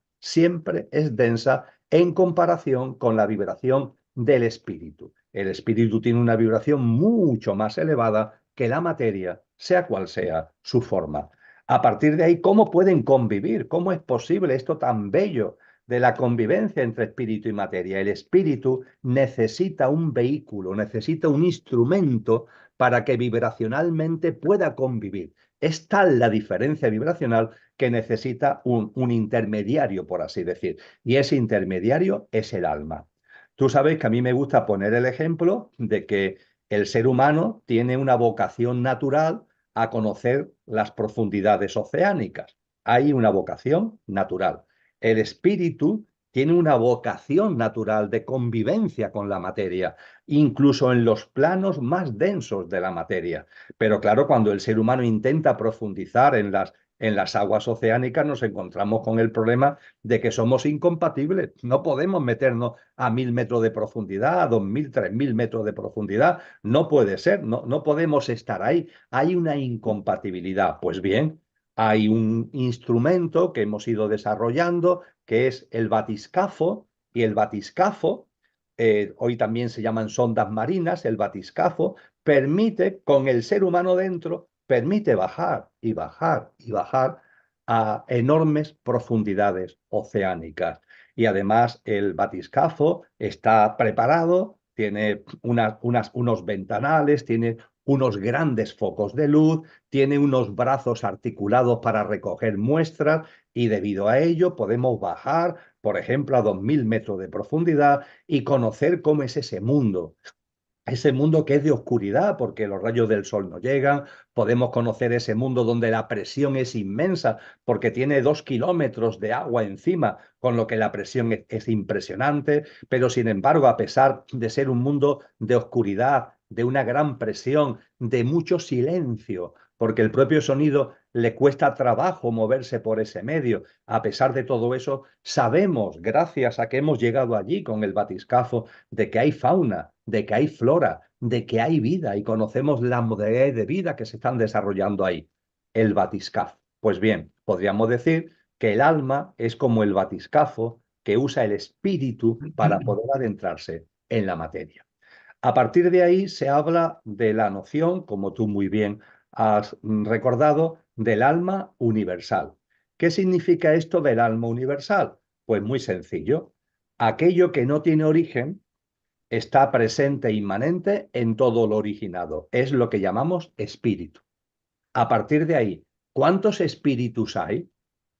en comparación con la vibración del espíritu. El espíritu tiene una vibración mucho más elevada que la materia, sea cual sea su forma. A partir de ahí, ¿cómo pueden convivir? ¿Cómo es posible esto tan bello de la convivencia entre espíritu y materia? El espíritu necesita un vehículo, necesita un instrumento para que vibracionalmente pueda convivir. Es tal la diferencia vibracional que necesita un intermediario, por así decir, y ese intermediario es el alma. Tú sabes que a mí me gusta poner el ejemplo de que el ser humano tiene una vocación natural a conocer las profundidades oceánicas. Hay una vocación natural. El espíritu tiene una vocación natural de convivencia con la materia, incluso en los planos más densos de la materia. Pero claro, cuando el ser humano intenta profundizar en las aguas oceánicas, nos encontramos con el problema de que somos incompatibles. No podemos meternos a 1000 metros de profundidad, a 2000, 3000 metros de profundidad. No puede ser, no podemos estar ahí. Hay una incompatibilidad. Pues bien, hay un instrumento que hemos ido desarrollando que es el batiscafo, y el batiscafo, hoy también se llaman sondas marinas, el batiscafo permite, con el ser humano dentro, permite bajar y bajar y bajar a enormes profundidades oceánicas. Y además el batiscafo está preparado, tiene unos ventanales, tiene unos grandes focos de luz, tiene unos brazos articulados para recoger muestras y debido a ello podemos bajar, por ejemplo, a 2000 metros de profundidad y conocer cómo es ese mundo que es de oscuridad, porque los rayos del sol no llegan. Podemos conocer ese mundo donde la presión es inmensa, porque tiene 2 kilómetros de agua encima, con lo que la presión es impresionante. Pero sin embargo, a pesar de ser un mundo de oscuridad, de una gran presión, de mucho silencio, porque el propio sonido le cuesta trabajo moverse por ese medio. A pesar de todo eso, sabemos, gracias a que hemos llegado allí con el batiscafo, de que hay fauna, de que hay flora, de que hay vida y conocemos las modalidades de vida que se están desarrollando ahí. El batiscafo. Pues bien, podríamos decir que el alma es como el batiscafo que usa el espíritu para poder adentrarse en la materia. A partir de ahí se habla de la noción, como tú muy bien has recordado, del alma universal. ¿Qué significa esto del alma universal? Pues muy sencillo. Aquello que no tiene origen está presente e inmanente en todo lo originado. Es lo que llamamos espíritu. A partir de ahí, ¿cuántos espíritus hay?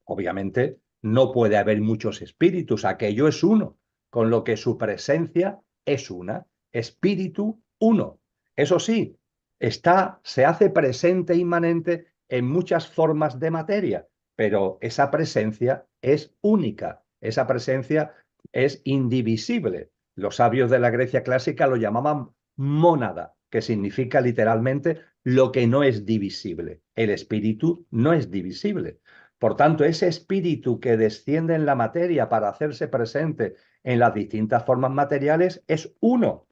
Obviamente no puede haber muchos espíritus, aquello es uno, con lo que su presencia es una, espíritu uno. Eso sí, se hace presente e inmanente en muchas formas de materia, pero esa presencia es única, esa presencia es indivisible. Los sabios de la Grecia clásica lo llamaban mónada, que significa literalmente lo que no es divisible. El espíritu no es divisible. Por tanto, ese espíritu que desciende en la materia para hacerse presente en las distintas formas materiales es uno.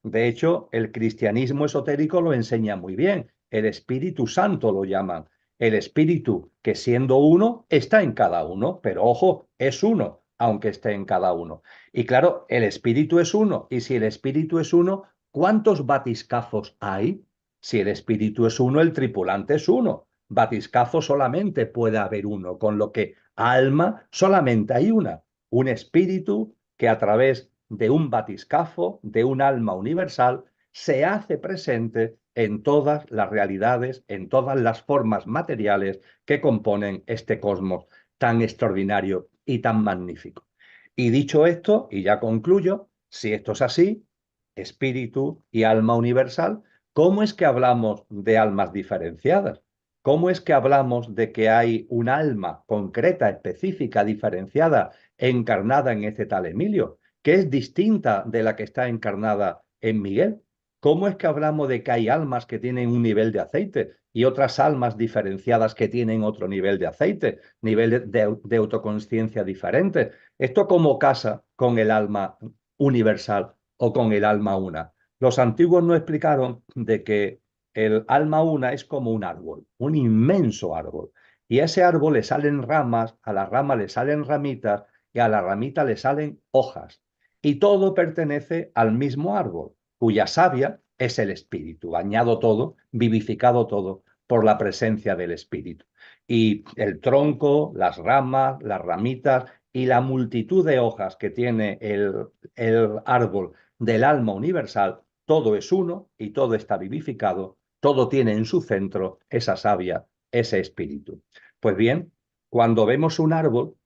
De hecho, el cristianismo esotérico lo enseña muy bien. El Espíritu Santo lo llaman. El espíritu que siendo uno está en cada uno, pero ojo, es uno, aunque esté en cada uno. Y claro, el espíritu es uno. Y si el espíritu es uno, ¿cuántos batiscafos hay? Si el espíritu es uno, el tripulante es uno. Batiscafo solamente puede haber uno, con lo que alma solamente hay una. Un espíritu que a través de un batiscafo, de un alma universal, se hace presente en todas las realidades, en todas las formas materiales que componen este cosmos tan extraordinario y tan magnífico. Y dicho esto, y ya concluyo, si esto es así, espíritu y alma universal, ¿cómo es que hablamos de almas diferenciadas? ¿Cómo es que hablamos de que hay un alma concreta, específica, diferenciada, encarnada en este tal Emilio, que es distinta de la que está encarnada en Miguel? ¿Cómo es que hablamos de que hay almas que tienen un nivel de aceite y otras almas diferenciadas que tienen otro nivel de aceite, nivel de autoconsciencia diferente? ¿Esto cómo casa con el alma universal o con el alma una? Los antiguos nos explicaron de que el alma una es como un árbol, un inmenso árbol. Y a ese árbol le salen ramas, a la rama le salen ramitas y a la ramita le salen hojas. Y todo pertenece al mismo árbol, cuya savia es el espíritu, bañado todo, vivificado todo por la presencia del espíritu. Y el tronco, las ramas, las ramitas y la multitud de hojas que tiene el árbol del alma universal, todo es uno y todo está vivificado, todo tiene en su centro esa savia, ese espíritu. Pues bien, cuando vemos un árbol,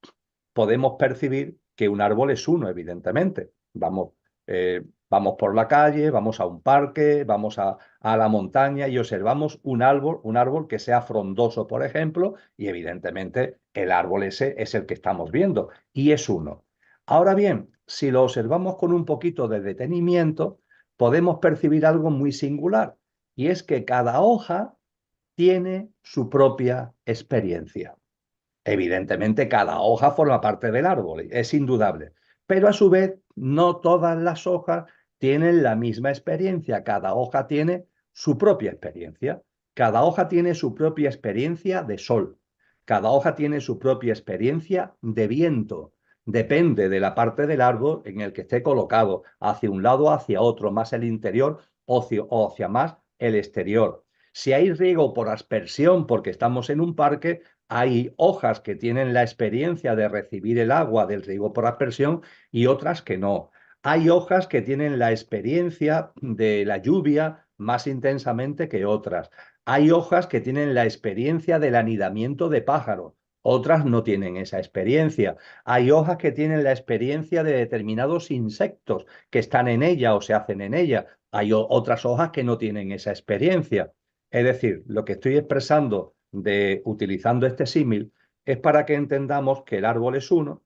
podemos percibir que un árbol es uno, evidentemente. Vamos por la calle, vamos a un parque, vamos a la montaña y observamos un árbol que sea frondoso, por ejemplo, y evidentemente el árbol ese es el que estamos viendo y es uno. Ahora bien, si lo observamos con un poquito de detenimiento, podemos percibir algo muy singular, y es que cada hoja tiene su propia experiencia. Evidentemente, cada hoja forma parte del árbol, es indudable, pero a su vez no todas las hojas tienen la misma experiencia, cada hoja tiene su propia experiencia, cada hoja tiene su propia experiencia de sol, cada hoja tiene su propia experiencia de viento, depende de la parte del árbol en el que esté colocado, hacia un lado o hacia otro, más el interior o hacia más el exterior. Si hay riego por aspersión porque estamos en un parque, hay hojas que tienen la experiencia de recibir el agua del riego por aspersión y otras que no. Hay hojas que tienen la experiencia de la lluvia más intensamente que otras. Hay hojas que tienen la experiencia del anidamiento de pájaros. Otras no tienen esa experiencia. Hay hojas que tienen la experiencia de determinados insectos que están en ella o se hacen en ella. Hay otras hojas que no tienen esa experiencia. Es decir, lo que estoy expresando utilizando este símil es para que entendamos que el árbol es uno,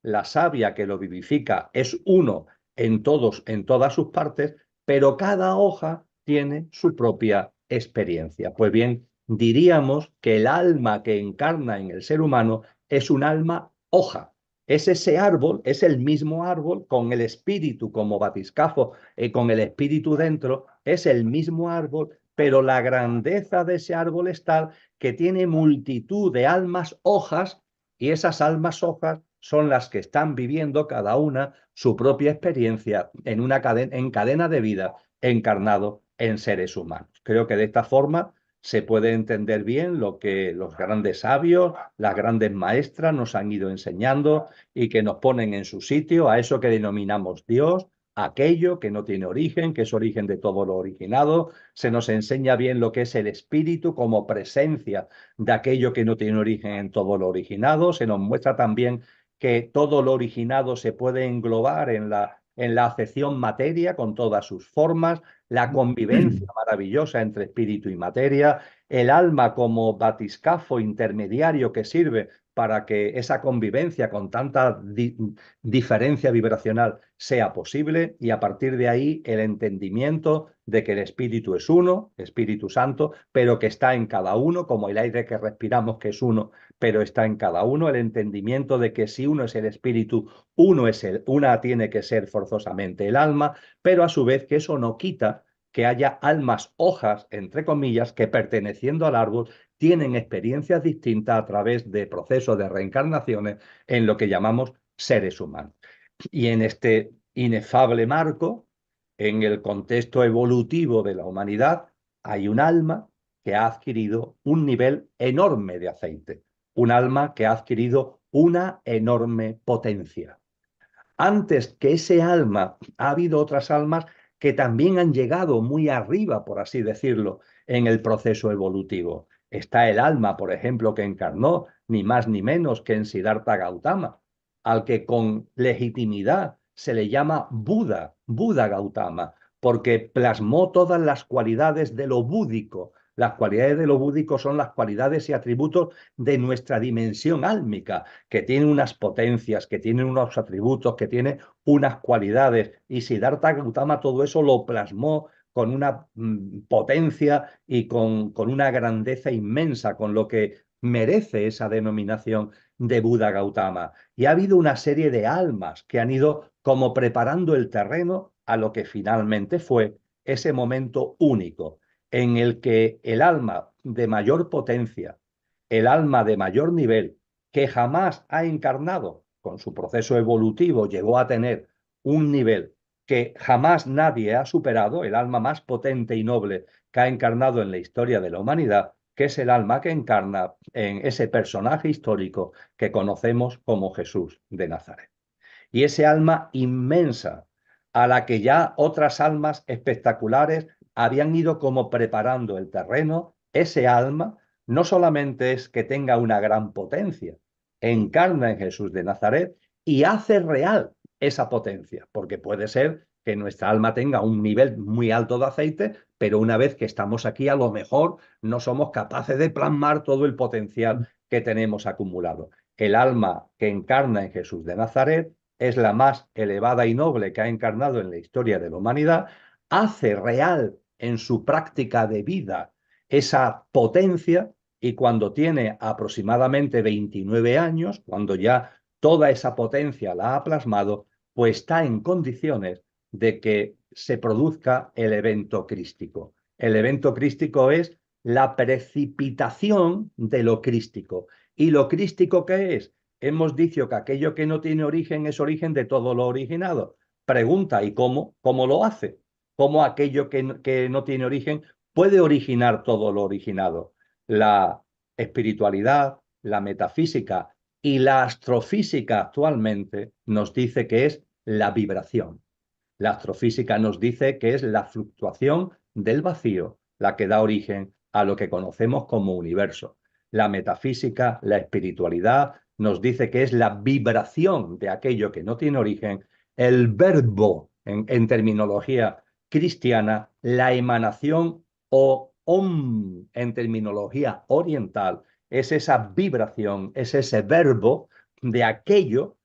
la savia que lo vivifica es uno en todas sus partes, pero cada hoja tiene su propia experiencia. Pues bien, diríamos que el alma que encarna en el ser humano es un alma hoja. Es ese árbol, es el mismo árbol con el espíritu como batiscafo, con el espíritu dentro, es el mismo árbol, pero la grandeza de ese árbol es tal que tiene multitud de almas hojas y esas almas hojas son las que están viviendo cada una su propia experiencia en cadena de vida encarnado en seres humanos. Creo que de esta forma se puede entender bien lo que los grandes sabios, las grandes maestras nos han ido enseñando y que nos ponen en su sitio a eso que denominamos Dios, aquello que no tiene origen, que es origen de todo lo originado. Se nos enseña bien lo que es el espíritu como presencia de aquello que no tiene origen en todo lo originado. Se nos muestra también que todo lo originado se puede englobar en la acepción materia con todas sus formas, la convivencia maravillosa entre espíritu y materia, el alma como batiscafo intermediario que sirve para que esa convivencia con tanta diferencia vibracional sea posible, y a partir de ahí el entendimiento de que el espíritu es uno, Espíritu Santo, pero que está en cada uno, como el aire que respiramos que es uno, pero está en cada uno, el entendimiento de que si uno es el espíritu, una tiene que ser forzosamente el alma, pero a su vez que eso no quita que haya almas hojas, entre comillas, que perteneciendo al árbol tienen experiencias distintas a través de procesos de reencarnaciones en lo que llamamos seres humanos. Y en este inefable marco, en el contexto evolutivo de la humanidad, hay un alma que ha adquirido un nivel enorme de aceite, un alma que ha adquirido una enorme potencia. Antes que ese alma, ha habido otras almas que también han llegado muy arriba, por así decirlo, en el proceso evolutivo. Está el alma, por ejemplo, que encarnó ni más ni menos que en Siddhartha Gautama. al que con legitimidad se le llama Buda, Buda Gautama, porque plasmó todas las cualidades de lo búdico. Las cualidades de lo búdico son las cualidades y atributos de nuestra dimensión álmica, que tiene unas potencias, que tiene unos atributos, que tiene unas cualidades. Y Siddhartha Gautama todo eso lo plasmó con una potencia y con una grandeza inmensa, con lo que merece esa denominación de Buda Gautama. Y ha habido una serie de almas que han ido como preparando el terreno a lo que finalmente fue ese momento único en el que el alma de mayor potencia, el alma de mayor nivel, que jamás ha encarnado con su proceso evolutivo, llegó a tener un nivel que jamás nadie ha superado, el alma más potente y noble que ha encarnado en la historia de la humanidad, que es el alma que encarna en ese personaje histórico que conocemos como Jesús de Nazaret. Y ese alma inmensa a la que ya otras almas espectaculares habían ido como preparando el terreno, ese alma no solamente es que tenga una gran potencia, encarna en Jesús de Nazaret y hace real esa potencia, porque puede ser que nuestra alma tenga un nivel muy alto de aceite, pero una vez que estamos aquí a lo mejor no somos capaces de plasmar todo el potencial que tenemos acumulado. El alma que encarna en Jesús de Nazaret es la más elevada y noble que ha encarnado en la historia de la humanidad, hace real en su práctica de vida esa potencia y cuando tiene aproximadamente 29 años, cuando ya toda esa potencia la ha plasmado, pues está en condiciones de que se produzca el evento crístico. El evento crístico es la precipitación de lo crístico. ¿Y lo crístico qué es? Hemos dicho que aquello que no tiene origen es origen de todo lo originado. Pregunta, ¿y cómo? ¿Cómo lo hace? ¿Cómo aquello que no tiene origen puede originar todo lo originado? La espiritualidad, la metafísica y la astrofísica actualmente nos dice que es la vibración. La astrofísica nos dice que es la fluctuación del vacío la que da origen a lo que conocemos como universo. La metafísica, la espiritualidad, nos dice que es la vibración de aquello que no tiene origen, el verbo en terminología cristiana, la emanación o om en terminología oriental, es esa vibración, es ese verbo de aquello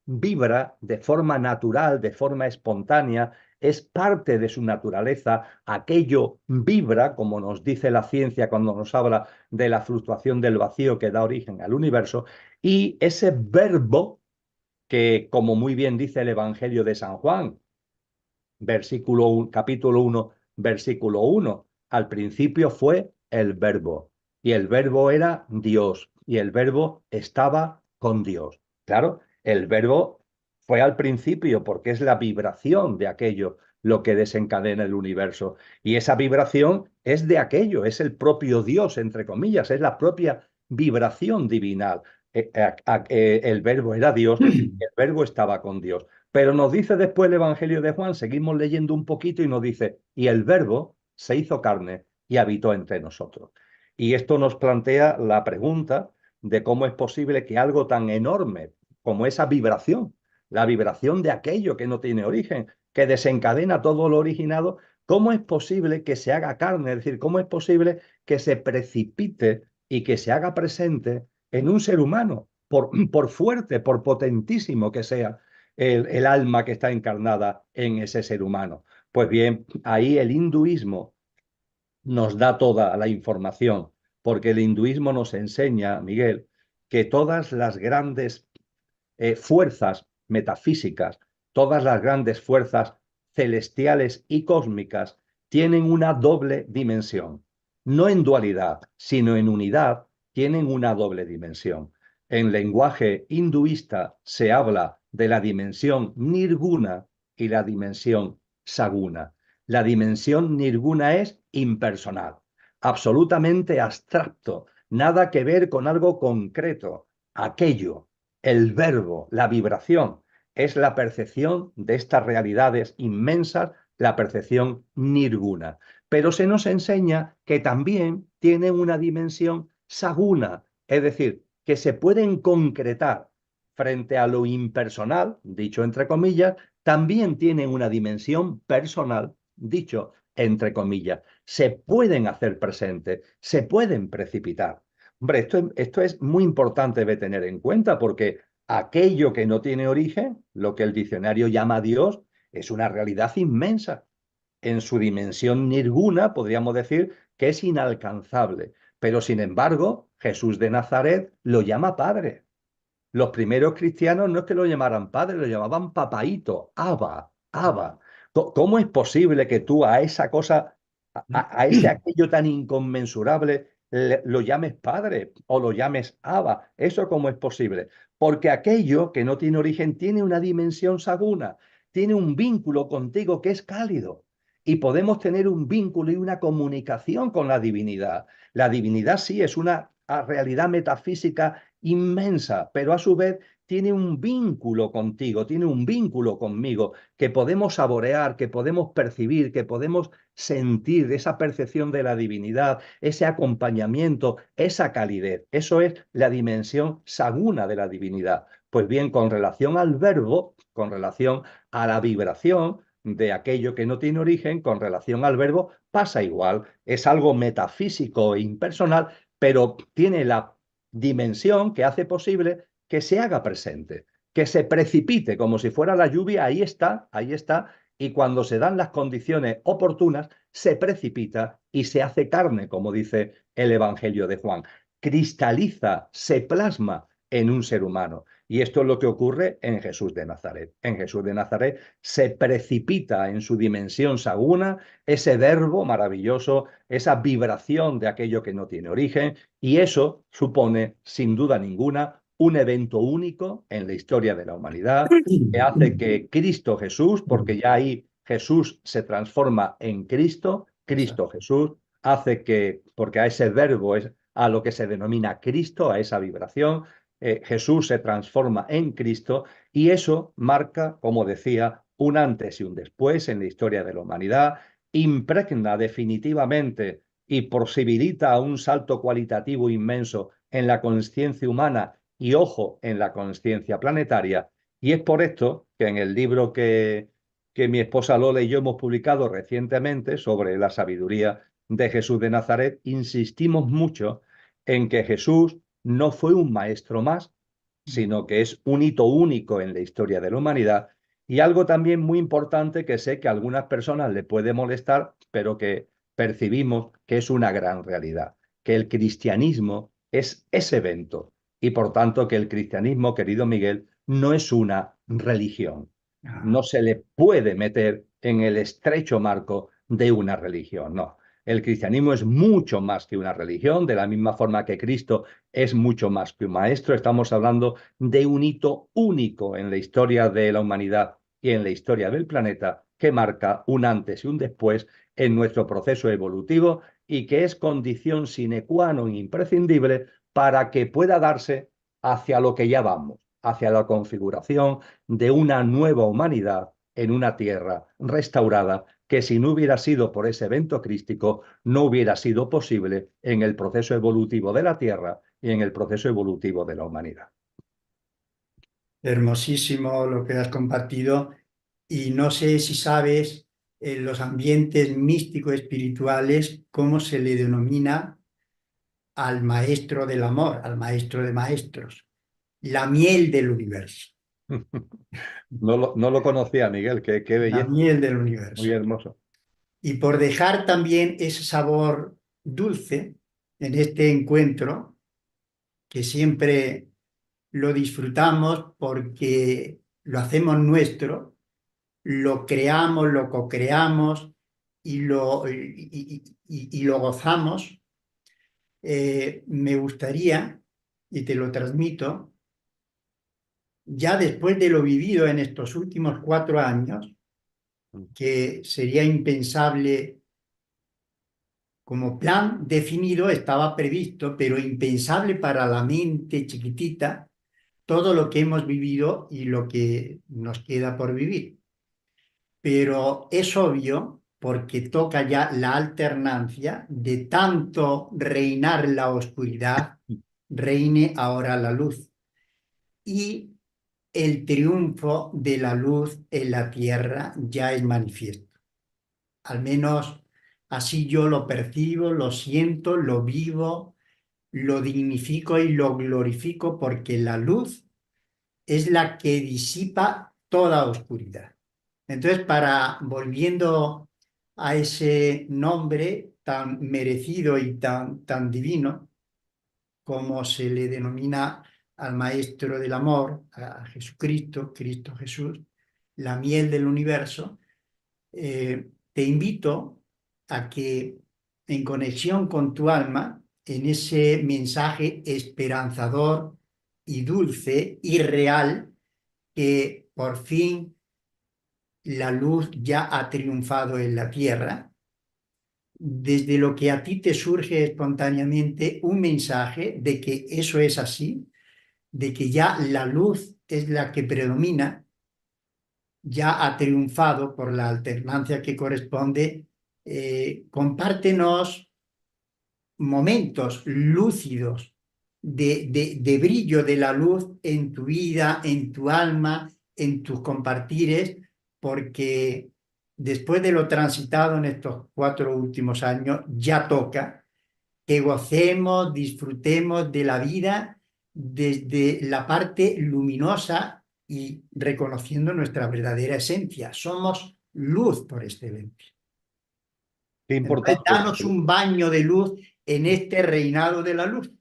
vibra de forma natural, de forma espontánea, es parte de su naturaleza, aquello vibra, como nos dice la ciencia cuando nos habla de la fluctuación del vacío que da origen al universo, y ese verbo que, como muy bien dice el Evangelio de San Juan, capítulo 1, versículo 1, al principio fue el verbo, y el verbo era Dios, y el verbo estaba con Dios. Claro, el verbo fue al principio porque es la vibración de aquello lo que desencadena el universo. Y esa vibración es de aquello, es el propio Dios, entre comillas, es la propia vibración divinal. El verbo era Dios, el verbo estaba con Dios. Pero nos dice después el Evangelio de Juan, seguimos leyendo un poquito y nos dice, y el verbo se hizo carne y habitó entre nosotros. Y esto nos plantea la pregunta de cómo es posible que algo tan enorme como esa vibración, la vibración de aquello que no tiene origen, que desencadena todo lo originado, ¿cómo es posible que se haga carne? Es decir, ¿cómo es posible que se precipite y que se haga presente en un ser humano, por fuerte, por potentísimo que sea el alma que está encarnada en ese ser humano? Pues bien, ahí el hinduismo nos da toda la información, porque el hinduismo nos enseña, Miguel, que todas las grandes fuerzas metafísicas, todas las grandes fuerzas celestiales y cósmicas tienen una doble dimensión. No en dualidad, sino en unidad, tienen una doble dimensión. En lenguaje hinduista se habla de la dimensión nirguna y la dimensión saguna. La dimensión nirguna es impersonal, absolutamente abstracto, nada que ver con algo concreto. Aquello, el verbo, la vibración, es la percepción de estas realidades inmensas, la percepción nirguna. Pero se nos enseña que también tiene una dimensión saguna, es decir, que se pueden concretar frente a lo impersonal, dicho entre comillas, también tienen una dimensión personal, dicho entre comillas. Se pueden hacer presentes, se pueden precipitar. Hombre, esto es muy importante de tener en cuenta porque aquello que no tiene origen, lo que el diccionario llama Dios, es una realidad inmensa. En su dimensión nirguna, podríamos decir que es inalcanzable. Pero sin embargo, Jesús de Nazaret lo llama Padre. Los primeros cristianos no es que lo llamaran Padre, lo llamaban Papaíto, Abba, Abba. ¿Cómo es posible que tú a esa cosa, a ese aquello tan inconmensurable, lo llames Padre o lo llames Abba? ¿Eso cómo es posible? Porque aquello que no tiene origen tiene una dimensión saguna, tiene un vínculo contigo que es cálido. Y podemos tener un vínculo y una comunicación con la divinidad. La divinidad sí es una realidad metafísica inmensa, pero a su vez tiene un vínculo contigo, tiene un vínculo conmigo que podemos saborear, que podemos percibir, que podemos sentir esa percepción de la divinidad, ese acompañamiento, esa calidez. Eso es la dimensión saguna de la divinidad. Pues bien, con relación al verbo, con relación a la vibración de aquello que no tiene origen, con relación al verbo, pasa igual. Es algo metafísico e impersonal, pero tiene la dimensión que hace posible que se haga presente, que se precipite como si fuera la lluvia, ahí está, y cuando se dan las condiciones oportunas, se precipita y se hace carne, como dice el Evangelio de Juan. Cristaliza, se plasma en un ser humano. Y esto es lo que ocurre en Jesús de Nazaret. En Jesús de Nazaret se precipita en su dimensión saguna ese verbo maravilloso, esa vibración de aquello que no tiene origen, y eso supone, sin duda ninguna, un evento único en la historia de la humanidad que hace que Cristo Jesús, porque ya ahí Jesús se transforma en Cristo, Cristo Jesús, hace que, porque a ese verbo es a lo que se denomina Cristo, a esa vibración, Jesús se transforma en Cristo y eso marca, como decía, un antes y un después en la historia de la humanidad, impregna definitivamente y posibilita un salto cualitativo inmenso en la conciencia humana y, ojo, en la conciencia planetaria. Y es por esto que en el libro que mi esposa Lola y yo hemos publicado recientemente sobre la sabiduría de Jesús de Nazaret, insistimos mucho en que Jesús no fue un maestro más, sino que es un hito único en la historia de la humanidad. Y algo también muy importante que sé que a algunas personas le puede molestar, pero que percibimos que es una gran realidad, que el cristianismo es ese evento y por tanto que el cristianismo, querido Miguel, no es una religión. No se le puede meter en el estrecho marco de una religión, no. El cristianismo es mucho más que una religión, de la misma forma que Cristo es mucho más que un maestro. Estamos hablando de un hito único en la historia de la humanidad y en la historia del planeta que marca un antes y un después en nuestro proceso evolutivo y que es condición sine qua non imprescindible para que pueda darse hacia lo que ya vamos, hacia la configuración de una nueva humanidad en una tierra restaurada que si no hubiera sido por ese evento crístico, no hubiera sido posible en el proceso evolutivo de la Tierra y en el proceso evolutivo de la humanidad. Hermosísimo lo que has compartido y no sé si sabes en los ambientes místico-espirituales cómo se le denomina al maestro del amor, al maestro de maestros, la miel del universo, No lo conocía, Miguel, qué la belleza, miel del muy universo. hermoso. Y por dejar también ese sabor dulce en este encuentro, que siempre lo disfrutamos porque lo hacemos nuestro, lo creamos, lo co-creamos y lo gozamos, me gustaría, y te lo transmito, ya después de lo vivido en estos últimos 4 años, que sería impensable como plan definido, estaba previsto, pero impensable para la mente chiquitita, todo lo que hemos vivido y lo que nos queda por vivir. Pero es obvio, porque toca ya la alternancia de tanto reinar la oscuridad, reine ahora la luz. Y el triunfo de la luz en la tierra ya es manifiesto. Al menos así yo lo percibo, lo siento, lo vivo, lo dignifico y lo glorifico porque la luz es la que disipa toda oscuridad. Entonces, volviendo a ese nombre tan merecido y tan divino, como se le denomina al Maestro del Amor, a Jesucristo, Cristo Jesús, la miel del universo, te invito a que en conexión con tu alma, en ese mensaje esperanzador y dulce y real, que por fin la luz ya ha triunfado en la tierra, desde lo que a ti te surge espontáneamente un mensaje de que eso es así, de que ya la luz es la que predomina, ya ha triunfado por la alternancia que corresponde. Compártenos momentos lúcidos de brillo de la luz en tu vida, en tu alma, en tus compartires, porque después de lo transitado en estos 4 últimos años, ya toca que gocemos, disfrutemos de la vida desde la parte luminosa y reconociendo nuestra verdadera esencia. Somos luz por excelencia. Qué Entonces, importante, danos un baño de luz en este reinado de la luz.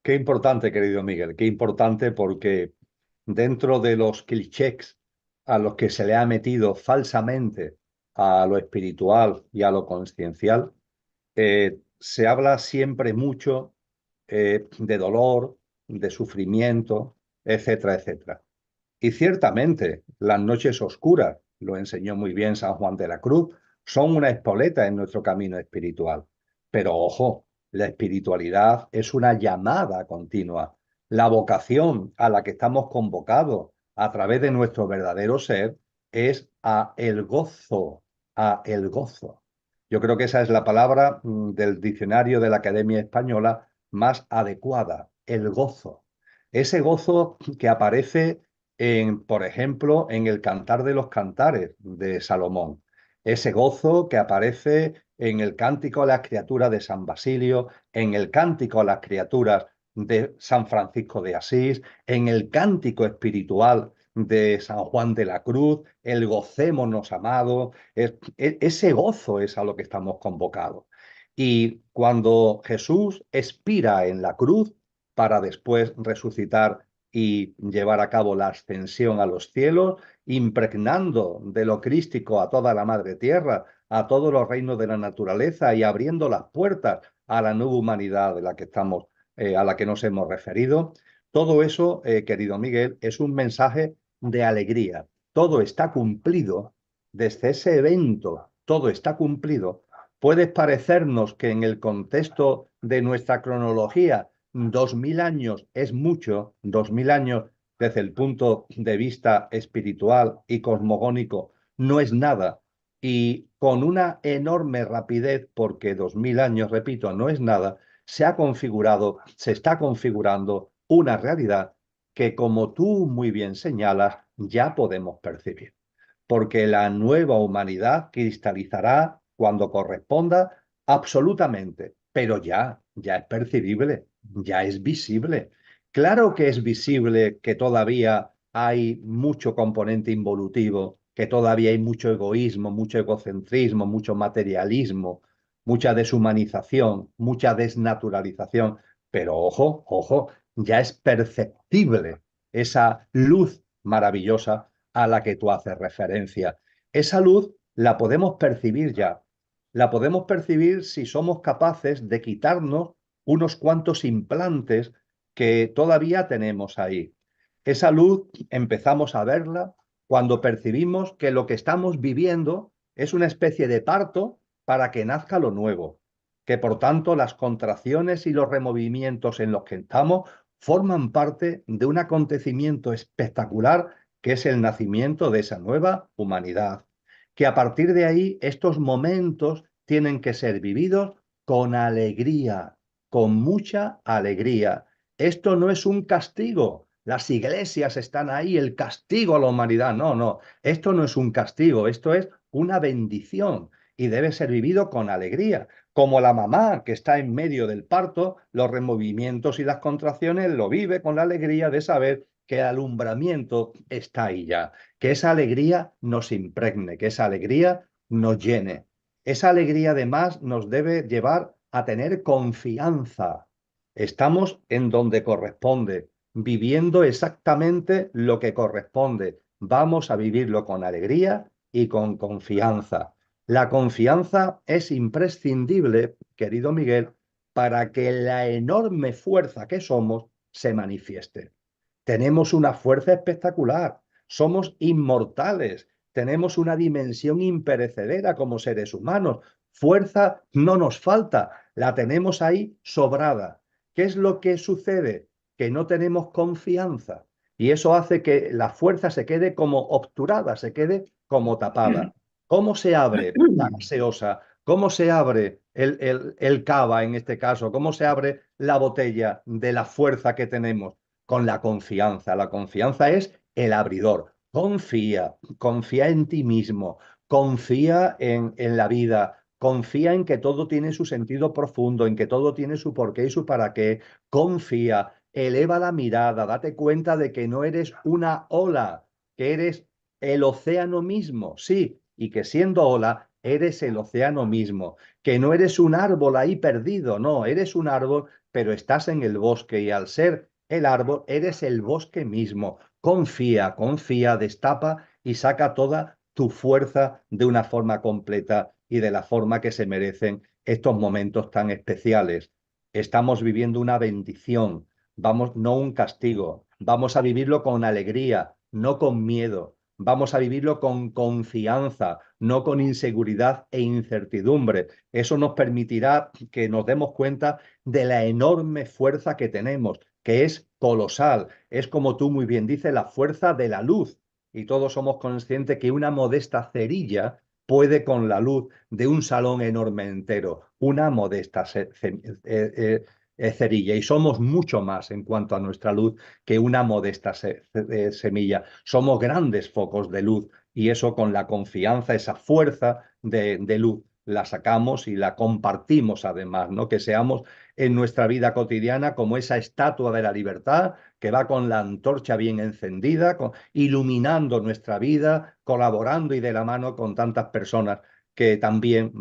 qué importante, querido Miguel, qué importante porque dentro de los clichés a los que se le ha metido falsamente a lo espiritual y a lo consciencial, se habla siempre mucho de dolor, de sufrimiento, etcétera, etcétera. Y ciertamente, las noches oscuras, lo enseñó muy bien San Juan de la Cruz, son una espoleta en nuestro camino espiritual. Pero ojo, la espiritualidad es una llamada continua. La vocación a la que estamos convocados a través de nuestro verdadero ser es a el gozo, a el gozo. Yo creo que esa es la palabra del diccionario de la Academia Española más adecuada, el gozo. Ese gozo que aparece por ejemplo, en el Cantar de los Cantares de Salomón. Ese gozo que aparece en el Cántico a las criaturas de San Basilio, en el Cántico a las criaturas de San Francisco de Asís, en el Cántico espiritual de San Juan de la Cruz, el gocémonos amado, ese gozo es a lo que estamos convocados. Y cuando Jesús expira en la cruz para después resucitar y llevar a cabo la ascensión a los cielos, impregnando de lo crístico a toda la madre tierra, a todos los reinos de la naturaleza y abriendo las puertas a la nueva humanidad de la que estamos, a la que nos hemos referido. Todo eso, querido Miguel, es un mensaje de alegría. Todo está cumplido desde ese evento, todo está cumplido. Puede parecernos que en el contexto de nuestra cronología 2000 años es mucho, 2000 años desde el punto de vista espiritual y cosmogónico no es nada. Y con una enorme rapidez, porque 2000 años, repito, no es nada, se ha configurado, se está configurando una realidad que, como tú muy bien señalas, ya podemos percibir. Porque la nueva humanidad cristalizará cuando corresponda absolutamente, pero ya es percibible, ya es visible. Claro que es visible que todavía hay mucho componente involutivo, que todavía hay mucho egoísmo, mucho egocentrismo, mucho materialismo, mucha deshumanización, mucha desnaturalización, pero ojo, ojo, ya es perceptible esa luz maravillosa a la que tú haces referencia. Esa luz la podemos percibir ya. La podemos percibir si somos capaces de quitarnos unos cuantos implantes que todavía tenemos ahí. Esa luz empezamos a verla cuando percibimos que lo que estamos viviendo es una especie de parto para que nazca lo nuevo, que por tanto las contracciones y los removimientos en los que estamos forman parte de un acontecimiento espectacular que es el nacimiento de esa nueva humanidad. Que a partir de ahí estos momentos tienen que ser vividos con alegría, con mucha alegría. Esto no es un castigo, las iglesias están ahí, el castigo a la humanidad. No, no, esto no es un castigo, esto es una bendición y debe ser vivido con alegría. Como la mamá que está en medio del parto, los removimientos y las contracciones lo vive con la alegría de saber que el alumbramiento está ahí ya, que esa alegría nos impregne, que esa alegría nos llene. Esa alegría además nos debe llevar a tener confianza. Estamos en donde corresponde, viviendo exactamente lo que corresponde. Vamos a vivirlo con alegría y con confianza. La confianza es imprescindible, querido Miguel, para que la enorme fuerza que somos se manifieste. Tenemos una fuerza espectacular, somos inmortales, tenemos una dimensión imperecedera como seres humanos. Fuerza no nos falta, la tenemos ahí sobrada. ¿Qué es lo que sucede? Que no tenemos confianza y eso hace que la fuerza se quede como obturada, se quede como tapada. ¿Cómo se abre la gaseosa? ¿Cómo se abre el cava en este caso? ¿Cómo se abre la botella de la fuerza que tenemos? Con la confianza. La confianza es el abridor. Confía, confía en ti mismo, confía en la vida, confía en que todo tiene su sentido profundo, en que todo tiene su porqué y su para qué. Confía, eleva la mirada, date cuenta de que no eres una ola, que eres el océano mismo, sí, y que siendo ola, eres el océano mismo, que no eres un árbol ahí perdido, no, eres un árbol, pero estás en el bosque y al ser el árbol, eres el bosque mismo. Confía, confía, destapa y saca toda tu fuerza de una forma completa y de la forma que se merecen estos momentos tan especiales. Estamos viviendo una bendición, vamos, no un castigo. Vamos a vivirlo con alegría, no con miedo. Vamos a vivirlo con confianza, no con inseguridad e incertidumbre. Eso nos permitirá que nos demos cuenta de la enorme fuerza que tenemos, que es colosal. Es como tú muy bien dices, la fuerza de la luz. Y todos somos conscientes que una modesta cerilla puede con la luz de un salón enorme entero, una modesta cerilla. Y somos mucho más en cuanto a nuestra luz que una modesta semilla. Somos grandes focos de luz y eso con la confianza, esa fuerza de luz, la sacamos y la compartimos además, ¿no? Que seamos en nuestra vida cotidiana como esa estatua de la libertad que va con la antorcha bien encendida, iluminando nuestra vida, colaborando y de la mano con tantas personas que también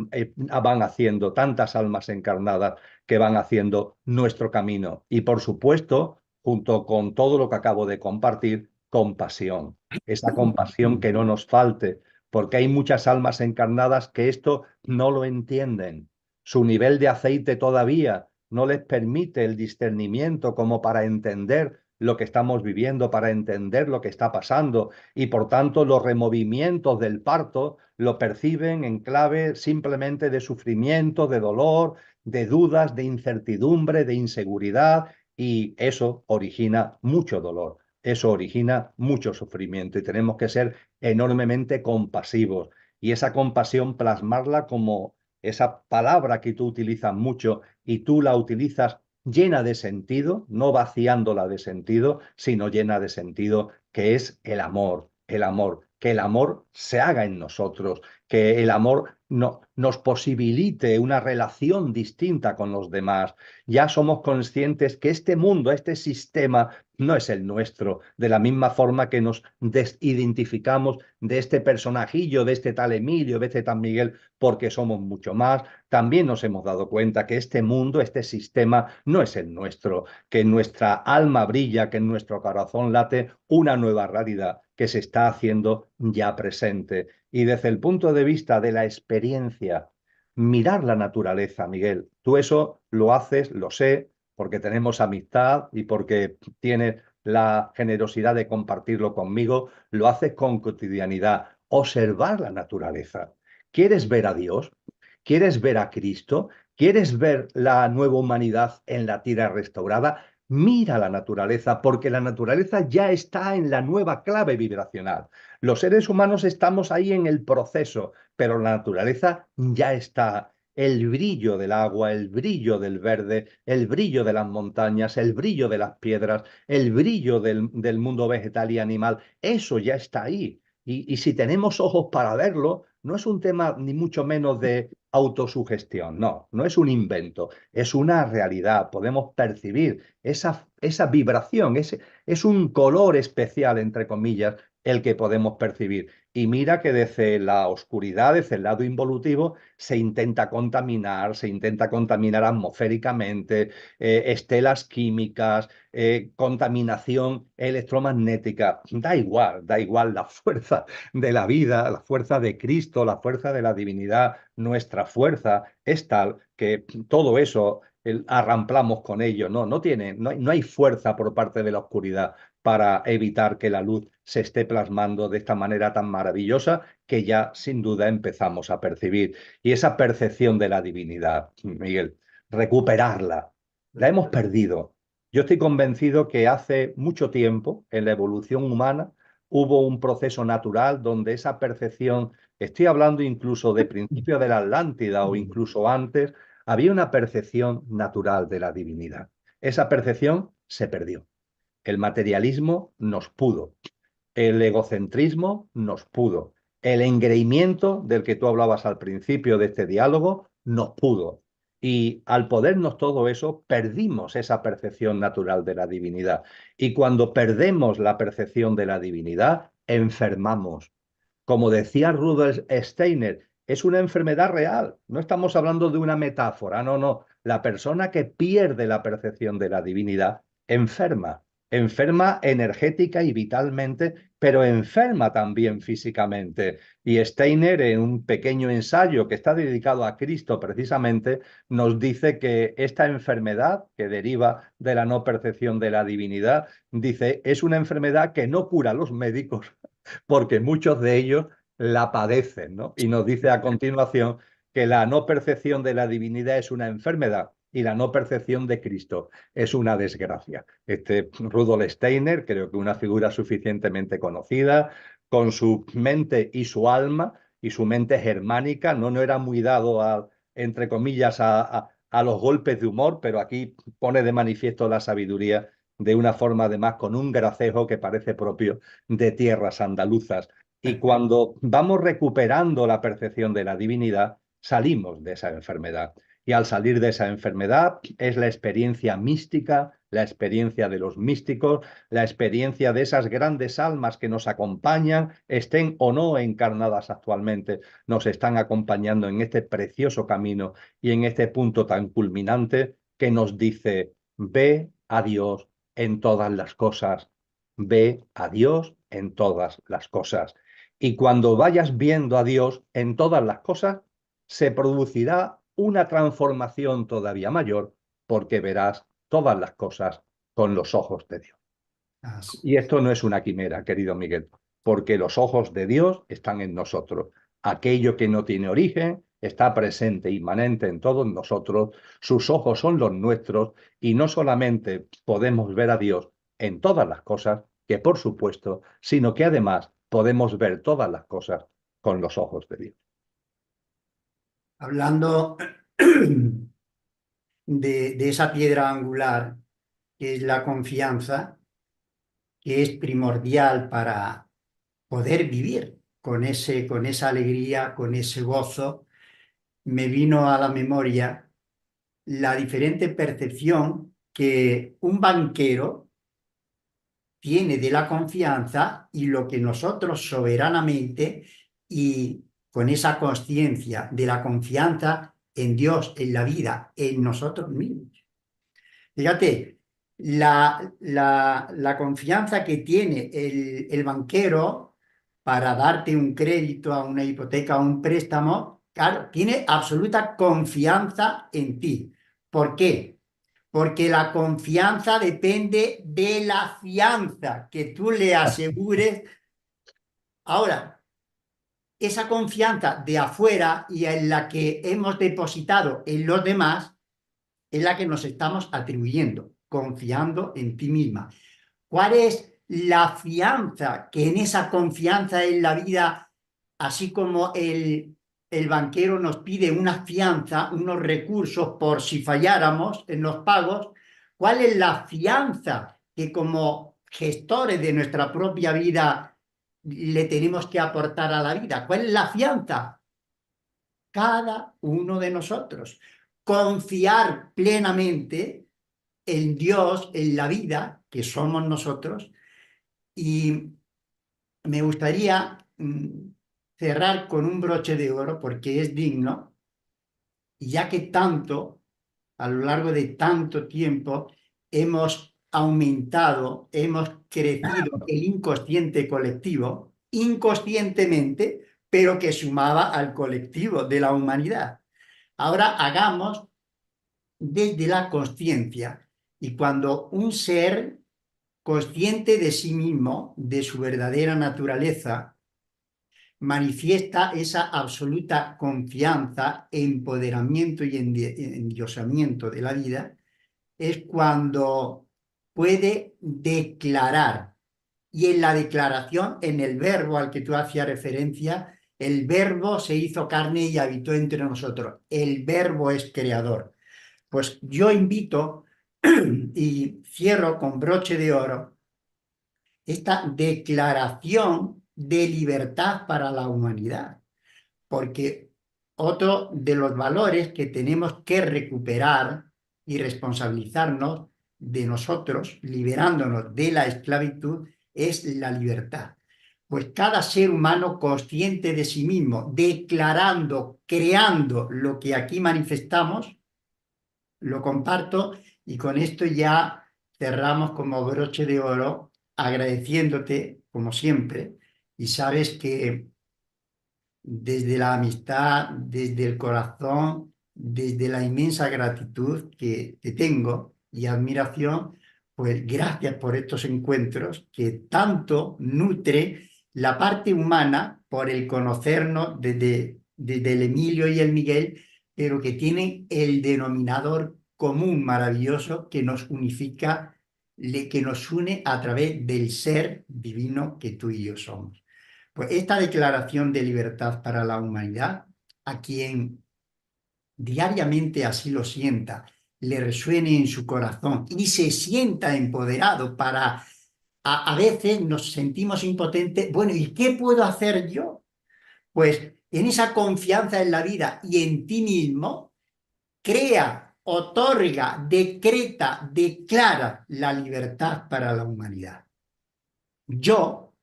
van haciendo, tantas almas encarnadas que van haciendo nuestro camino. Y por supuesto, junto con todo lo que acabo de compartir, compasión. Esa compasión que no nos falte, porque hay muchas almas encarnadas que esto no lo entienden. Su nivel de aceite todavía no les permite el discernimiento como para entender lo que estamos viviendo, para entender lo que está pasando y por tanto los removimientos del parto lo perciben en clave simplemente de sufrimiento, de dolor, de dudas, de incertidumbre, de inseguridad y eso origina mucho dolor. Eso origina mucho sufrimiento y tenemos que ser enormemente compasivos y esa compasión plasmarla como esa palabra que tú utilizas mucho y tú la utilizas llena de sentido, no vaciándola de sentido, sino llena de sentido, que es el amor, que el amor se haga en nosotros, que el amor nos posibilite una relación distinta con los demás. Ya somos conscientes que este mundo, este sistema, no es el nuestro, de la misma forma que nos desidentificamos de este personajillo, de este tal Emilio, de este tal Miguel, porque somos mucho más. También nos hemos dado cuenta que este mundo, este sistema, no es el nuestro, que en nuestra alma brilla, que en nuestro corazón late una nueva realidad que se está haciendo ya presente. Y desde el punto de vista de la experiencia, mirar la naturaleza, Miguel, tú eso lo haces, lo sé, porque tenemos amistad y porque tienes la generosidad de compartirlo conmigo, lo haces con cotidianidad. Observar la naturaleza. ¿Quieres ver a Dios? ¿Quieres ver a Cristo? ¿Quieres ver la nueva humanidad en la tierra restaurada? Mira la naturaleza, porque la naturaleza ya está en la nueva clave vibracional. Los seres humanos estamos ahí en el proceso, pero la naturaleza ya está. el brillo del agua, el brillo del verde, el brillo de las montañas, el brillo de las piedras, el brillo del mundo vegetal y animal. Eso ya está ahí. Y si tenemos ojos para verlo, no es un tema ni mucho menos de autosugestión, no, no es un invento, es una realidad. Podemos percibir esa vibración, es un color especial, entre comillas, el que podemos percibir. Y mira que desde la oscuridad, desde el lado involutivo, se intenta contaminar atmosféricamente, estelas químicas, contaminación electromagnética. Da igual la fuerza de la vida, la fuerza de Cristo, la fuerza de la divinidad, nuestra fuerza es tal que todo eso arramplamos con ello. No hay fuerza por parte de la oscuridad para evitar que la luz se esté plasmando de esta manera tan maravillosa que ya sin duda empezamos a percibir. Y esa percepción de la divinidad, Miguel, recuperarla, la hemos perdido. Yo estoy convencido que hace mucho tiempo en la evolución humana hubo un proceso natural donde esa percepción, estoy hablando incluso de principio de la Atlántida o incluso antes, había una percepción natural de la divinidad. Esa percepción se perdió. El materialismo nos pudo, el egocentrismo nos pudo, el engreimiento del que tú hablabas al principio de este diálogo nos pudo. Y al podernos todo eso, perdimos esa percepción natural de la divinidad. Y cuando perdemos la percepción de la divinidad, enfermamos. Como decía Rudolf Steiner, es una enfermedad real. No estamos hablando de una metáfora, no, no. La persona que pierde la percepción de la divinidad enferma. Enferma energética y vitalmente, pero enferma también físicamente. Y Steiner, en un pequeño ensayo que está dedicado a Cristo precisamente, nos dice que esta enfermedad que deriva de la no percepción de la divinidad, dice, es una enfermedad que no cura los médicos, porque muchos de ellos la padecen, ¿no? Y nos dice a continuación que la no percepción de la divinidad es una enfermedad y la no percepción de Cristo es una desgracia. Rudolf Steiner, creo que una figura suficientemente conocida, con su mente y su alma, y su mente germánica, no era muy dado a, entre comillas, a los golpes de humor, pero aquí pone de manifiesto la sabiduría de una forma además con un gracejo que parece propio de tierras andaluzas. Y cuando vamos recuperando la percepción de la divinidad, salimos de esa enfermedad. Y al salir de esa enfermedad es la experiencia mística, la experiencia de los místicos, la experiencia de esas grandes almas que nos acompañan, estén o no encarnadas actualmente, nos están acompañando en este precioso camino y en este punto tan culminante que nos dice, ve a Dios en todas las cosas, ve a Dios en todas las cosas. Y cuando vayas viendo a Dios en todas las cosas, se producirá una transformación todavía mayor porque verás todas las cosas con los ojos de Dios. Y esto no es una quimera, querido Miguel, porque los ojos de Dios están en nosotros. Aquello que no tiene origen está presente, inmanente en todos nosotros. Sus ojos son los nuestros y no solamente podemos ver a Dios en todas las cosas, que por supuesto, sino que además podemos ver todas las cosas con los ojos de Dios. Hablando de esa piedra angular que es la confianza, que es primordial para poder vivir con esa alegría, con ese gozo, me vino a la memoria la diferente percepción que un banquero tiene de la confianza y lo que nosotros soberanamente y con esa conciencia de la confianza en Dios, en la vida, en nosotros mismos. Fíjate, la confianza que tiene el banquero para darte un crédito, a una hipoteca, a un préstamo, claro, tiene absoluta confianza en ti. ¿Por qué? Porque la confianza depende de la fianza que tú le asegures. Ahora, esa confianza de afuera y en la que hemos depositado en los demás es la que nos estamos atribuyendo, confiando en ti misma. ¿Cuál es la fianza que en esa confianza en la vida, así como el el banquero nos pide una fianza, unos recursos por si falláramos en los pagos. ¿Cuál es la fianza que como gestores de nuestra propia vida le tenemos que aportar a la vida? ¿Cuál es la fianza? Cada uno de nosotros. Confiar plenamente en Dios, en la vida, que somos nosotros. Y me gustaría cerrar con un broche de oro porque es digno, y ya que tanto, a lo largo de tanto tiempo, hemos aumentado, hemos crecido el inconsciente colectivo, inconscientemente, pero que sumaba al colectivo de la humanidad. Ahora hagamos desde la consciencia, y cuando un ser consciente de sí mismo, de su verdadera naturaleza, manifiesta esa absoluta confianza, empoderamiento y endiosamiento de la vida, es cuando puede declarar. Y en la declaración, en el verbo al que tú hacías referencia, el verbo se hizo carne y habitó entre nosotros. El verbo es creador. Pues yo invito y cierro con broche de oro esta declaración de libertad para la humanidad, porque otro de los valores que tenemos que recuperar y responsabilizarnos de nosotros, liberándonos de la esclavitud, es la libertad. Pues cada ser humano consciente de sí mismo, declarando, creando lo que aquí manifestamos, lo comparto, y con esto ya cerramos como broche de oro, agradeciéndote como siempre, y sabes que desde la amistad, desde el corazón, desde la inmensa gratitud que te tengo y admiración, pues gracias por estos encuentros que tanto nutre la parte humana por el conocernos desde el Emilio y el Miguel, pero que tienen el denominador común maravilloso que nos unifica, que nos une a través del ser divino que tú y yo somos. Pues esta declaración de libertad para la humanidad, a quien diariamente así lo sienta, le resuene en su corazón y se sienta empoderado para, a veces nos sentimos impotentes, bueno, ¿y qué puedo hacer yo? Pues en esa confianza en la vida y en ti mismo, crea, otorga, decreta, declara la libertad para la humanidad. Yo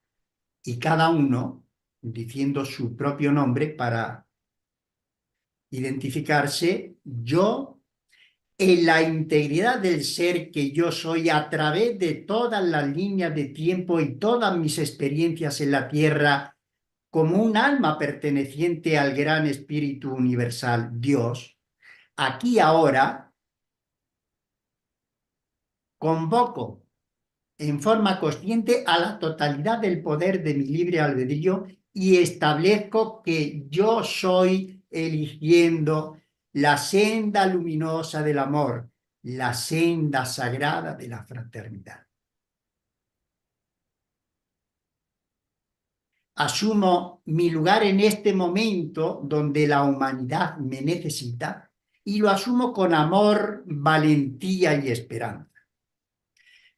y cada uno diciendo su propio nombre para identificarse, yo en la integridad del ser que yo soy a través de todas las líneas de tiempo y todas mis experiencias en la tierra, como un alma perteneciente al gran espíritu universal, Dios, aquí ahora convoco en forma consciente a la totalidad del poder de mi libre albedrío y establezco que yo soy eligiendo la senda luminosa del amor, la senda sagrada de la fraternidad. Asumo mi lugar en este momento donde la humanidad me necesita y lo asumo con amor, valentía y esperanza.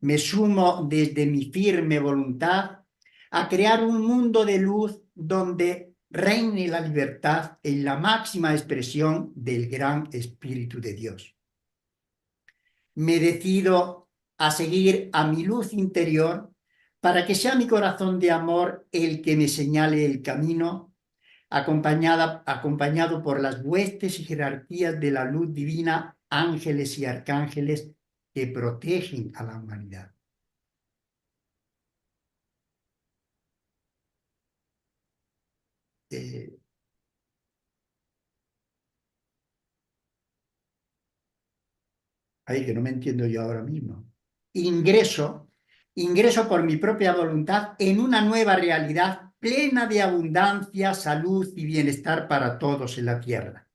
Me sumo desde mi firme voluntad a crear un mundo de luz donde reine la libertad en la máxima expresión del gran Espíritu de Dios. Me decido a seguir a mi luz interior para que sea mi corazón de amor el que me señale el camino, acompañado por las huestes y jerarquías de la luz divina, ángeles y arcángeles que protegen a la humanidad. Ahí que no me entiendo yo ahora mismo. Ingreso por mi propia voluntad en una nueva realidad plena de abundancia, salud y bienestar para todos en la tierra.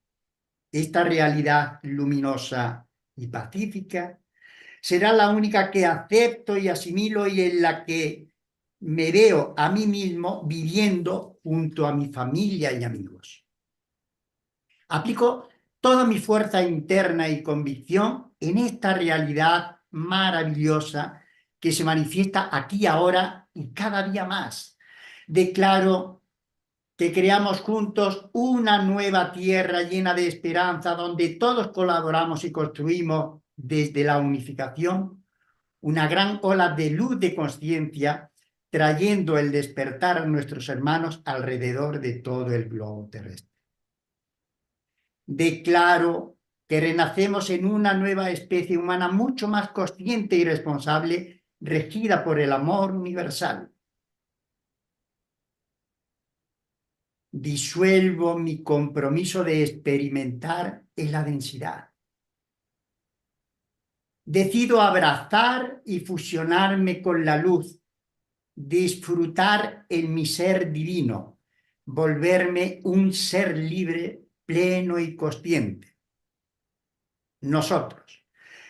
Esta realidad luminosa y pacífica será la única que acepto y asimilo y en la que me veo a mí mismo viviendo junto a mi familia y amigos. Aplico toda mi fuerza interna y convicción en esta realidad maravillosa que se manifiesta aquí ahora y cada día más. Declaro que creamos juntos una nueva tierra llena de esperanza donde todos colaboramos y construimos desde la unificación una gran ola de luz de conciencia, trayendo el despertar a nuestros hermanos alrededor de todo el globo terrestre. Declaro que renacemos en una nueva especie humana mucho más consciente y responsable, regida por el amor universal. Disuelvo mi compromiso de experimentar en la densidad. Decido abrazar y fusionarme con la luz, disfrutar en mi ser divino, volverme un ser libre, pleno y consciente. Nosotros,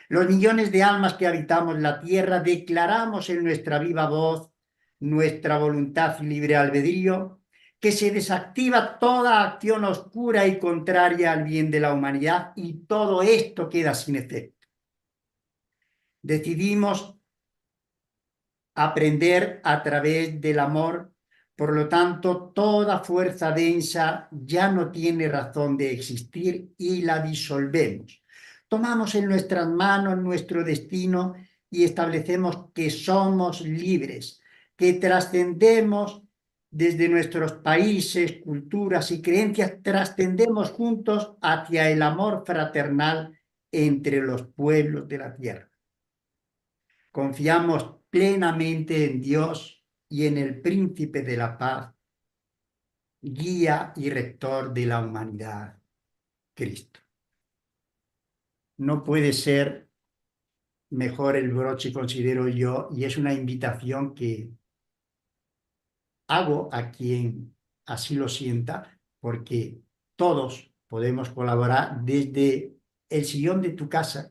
los millones de almas que habitamos la tierra, declaramos en nuestra viva voz, nuestra voluntad y libre albedrío, que se desactiva toda acción oscura y contraria al bien de la humanidad y todo esto queda sin efecto. Decidimos aprender a través del amor, por lo tanto, toda fuerza densa ya no tiene razón de existir y la disolvemos. Tomamos en nuestras manos nuestro destino y establecemos que somos libres, que trascendemos desde nuestros países, culturas y creencias, trascendemos juntos hacia el amor fraternal entre los pueblos de la tierra. Confiamos plenamente en Dios y en el Príncipe de la Paz, guía y rector de la humanidad, Cristo. No puede ser mejor el broche, considero yo, y es una invitación que hago a quien así lo sienta, porque todos podemos colaborar desde el sillón de tu casa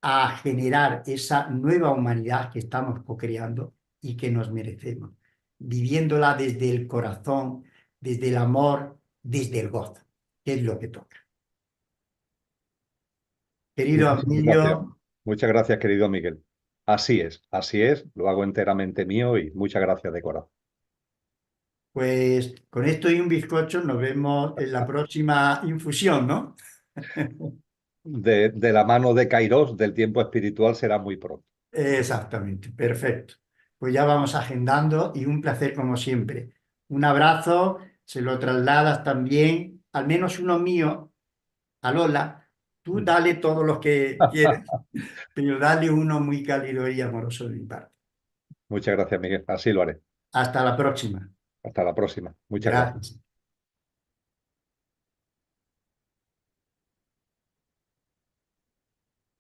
a generar esa nueva humanidad que estamos co-creando y que nos merecemos, viviéndola desde el corazón, desde el amor, desde el gozo, que es lo que toca. Querido Muchísimas gracias. Emilio, Muchas gracias, querido Miguel. Así es, lo hago enteramente mío y muchas gracias de corazón. pues con esto y un bizcocho nos vemos en la próxima infusión, ¿no? De la mano de Kairos, del tiempo espiritual, será muy pronto. Exactamente, perfecto. Pues ya vamos agendando y un placer como siempre. Un abrazo, se lo trasladas también, al menos uno mío, a Lola. Tú dale todos los que quieres, pero dale uno muy cálido y amoroso de mi parte. Muchas gracias, Miguel. Así lo haré. Hasta la próxima. Hasta la próxima. Muchas gracias. Gracias.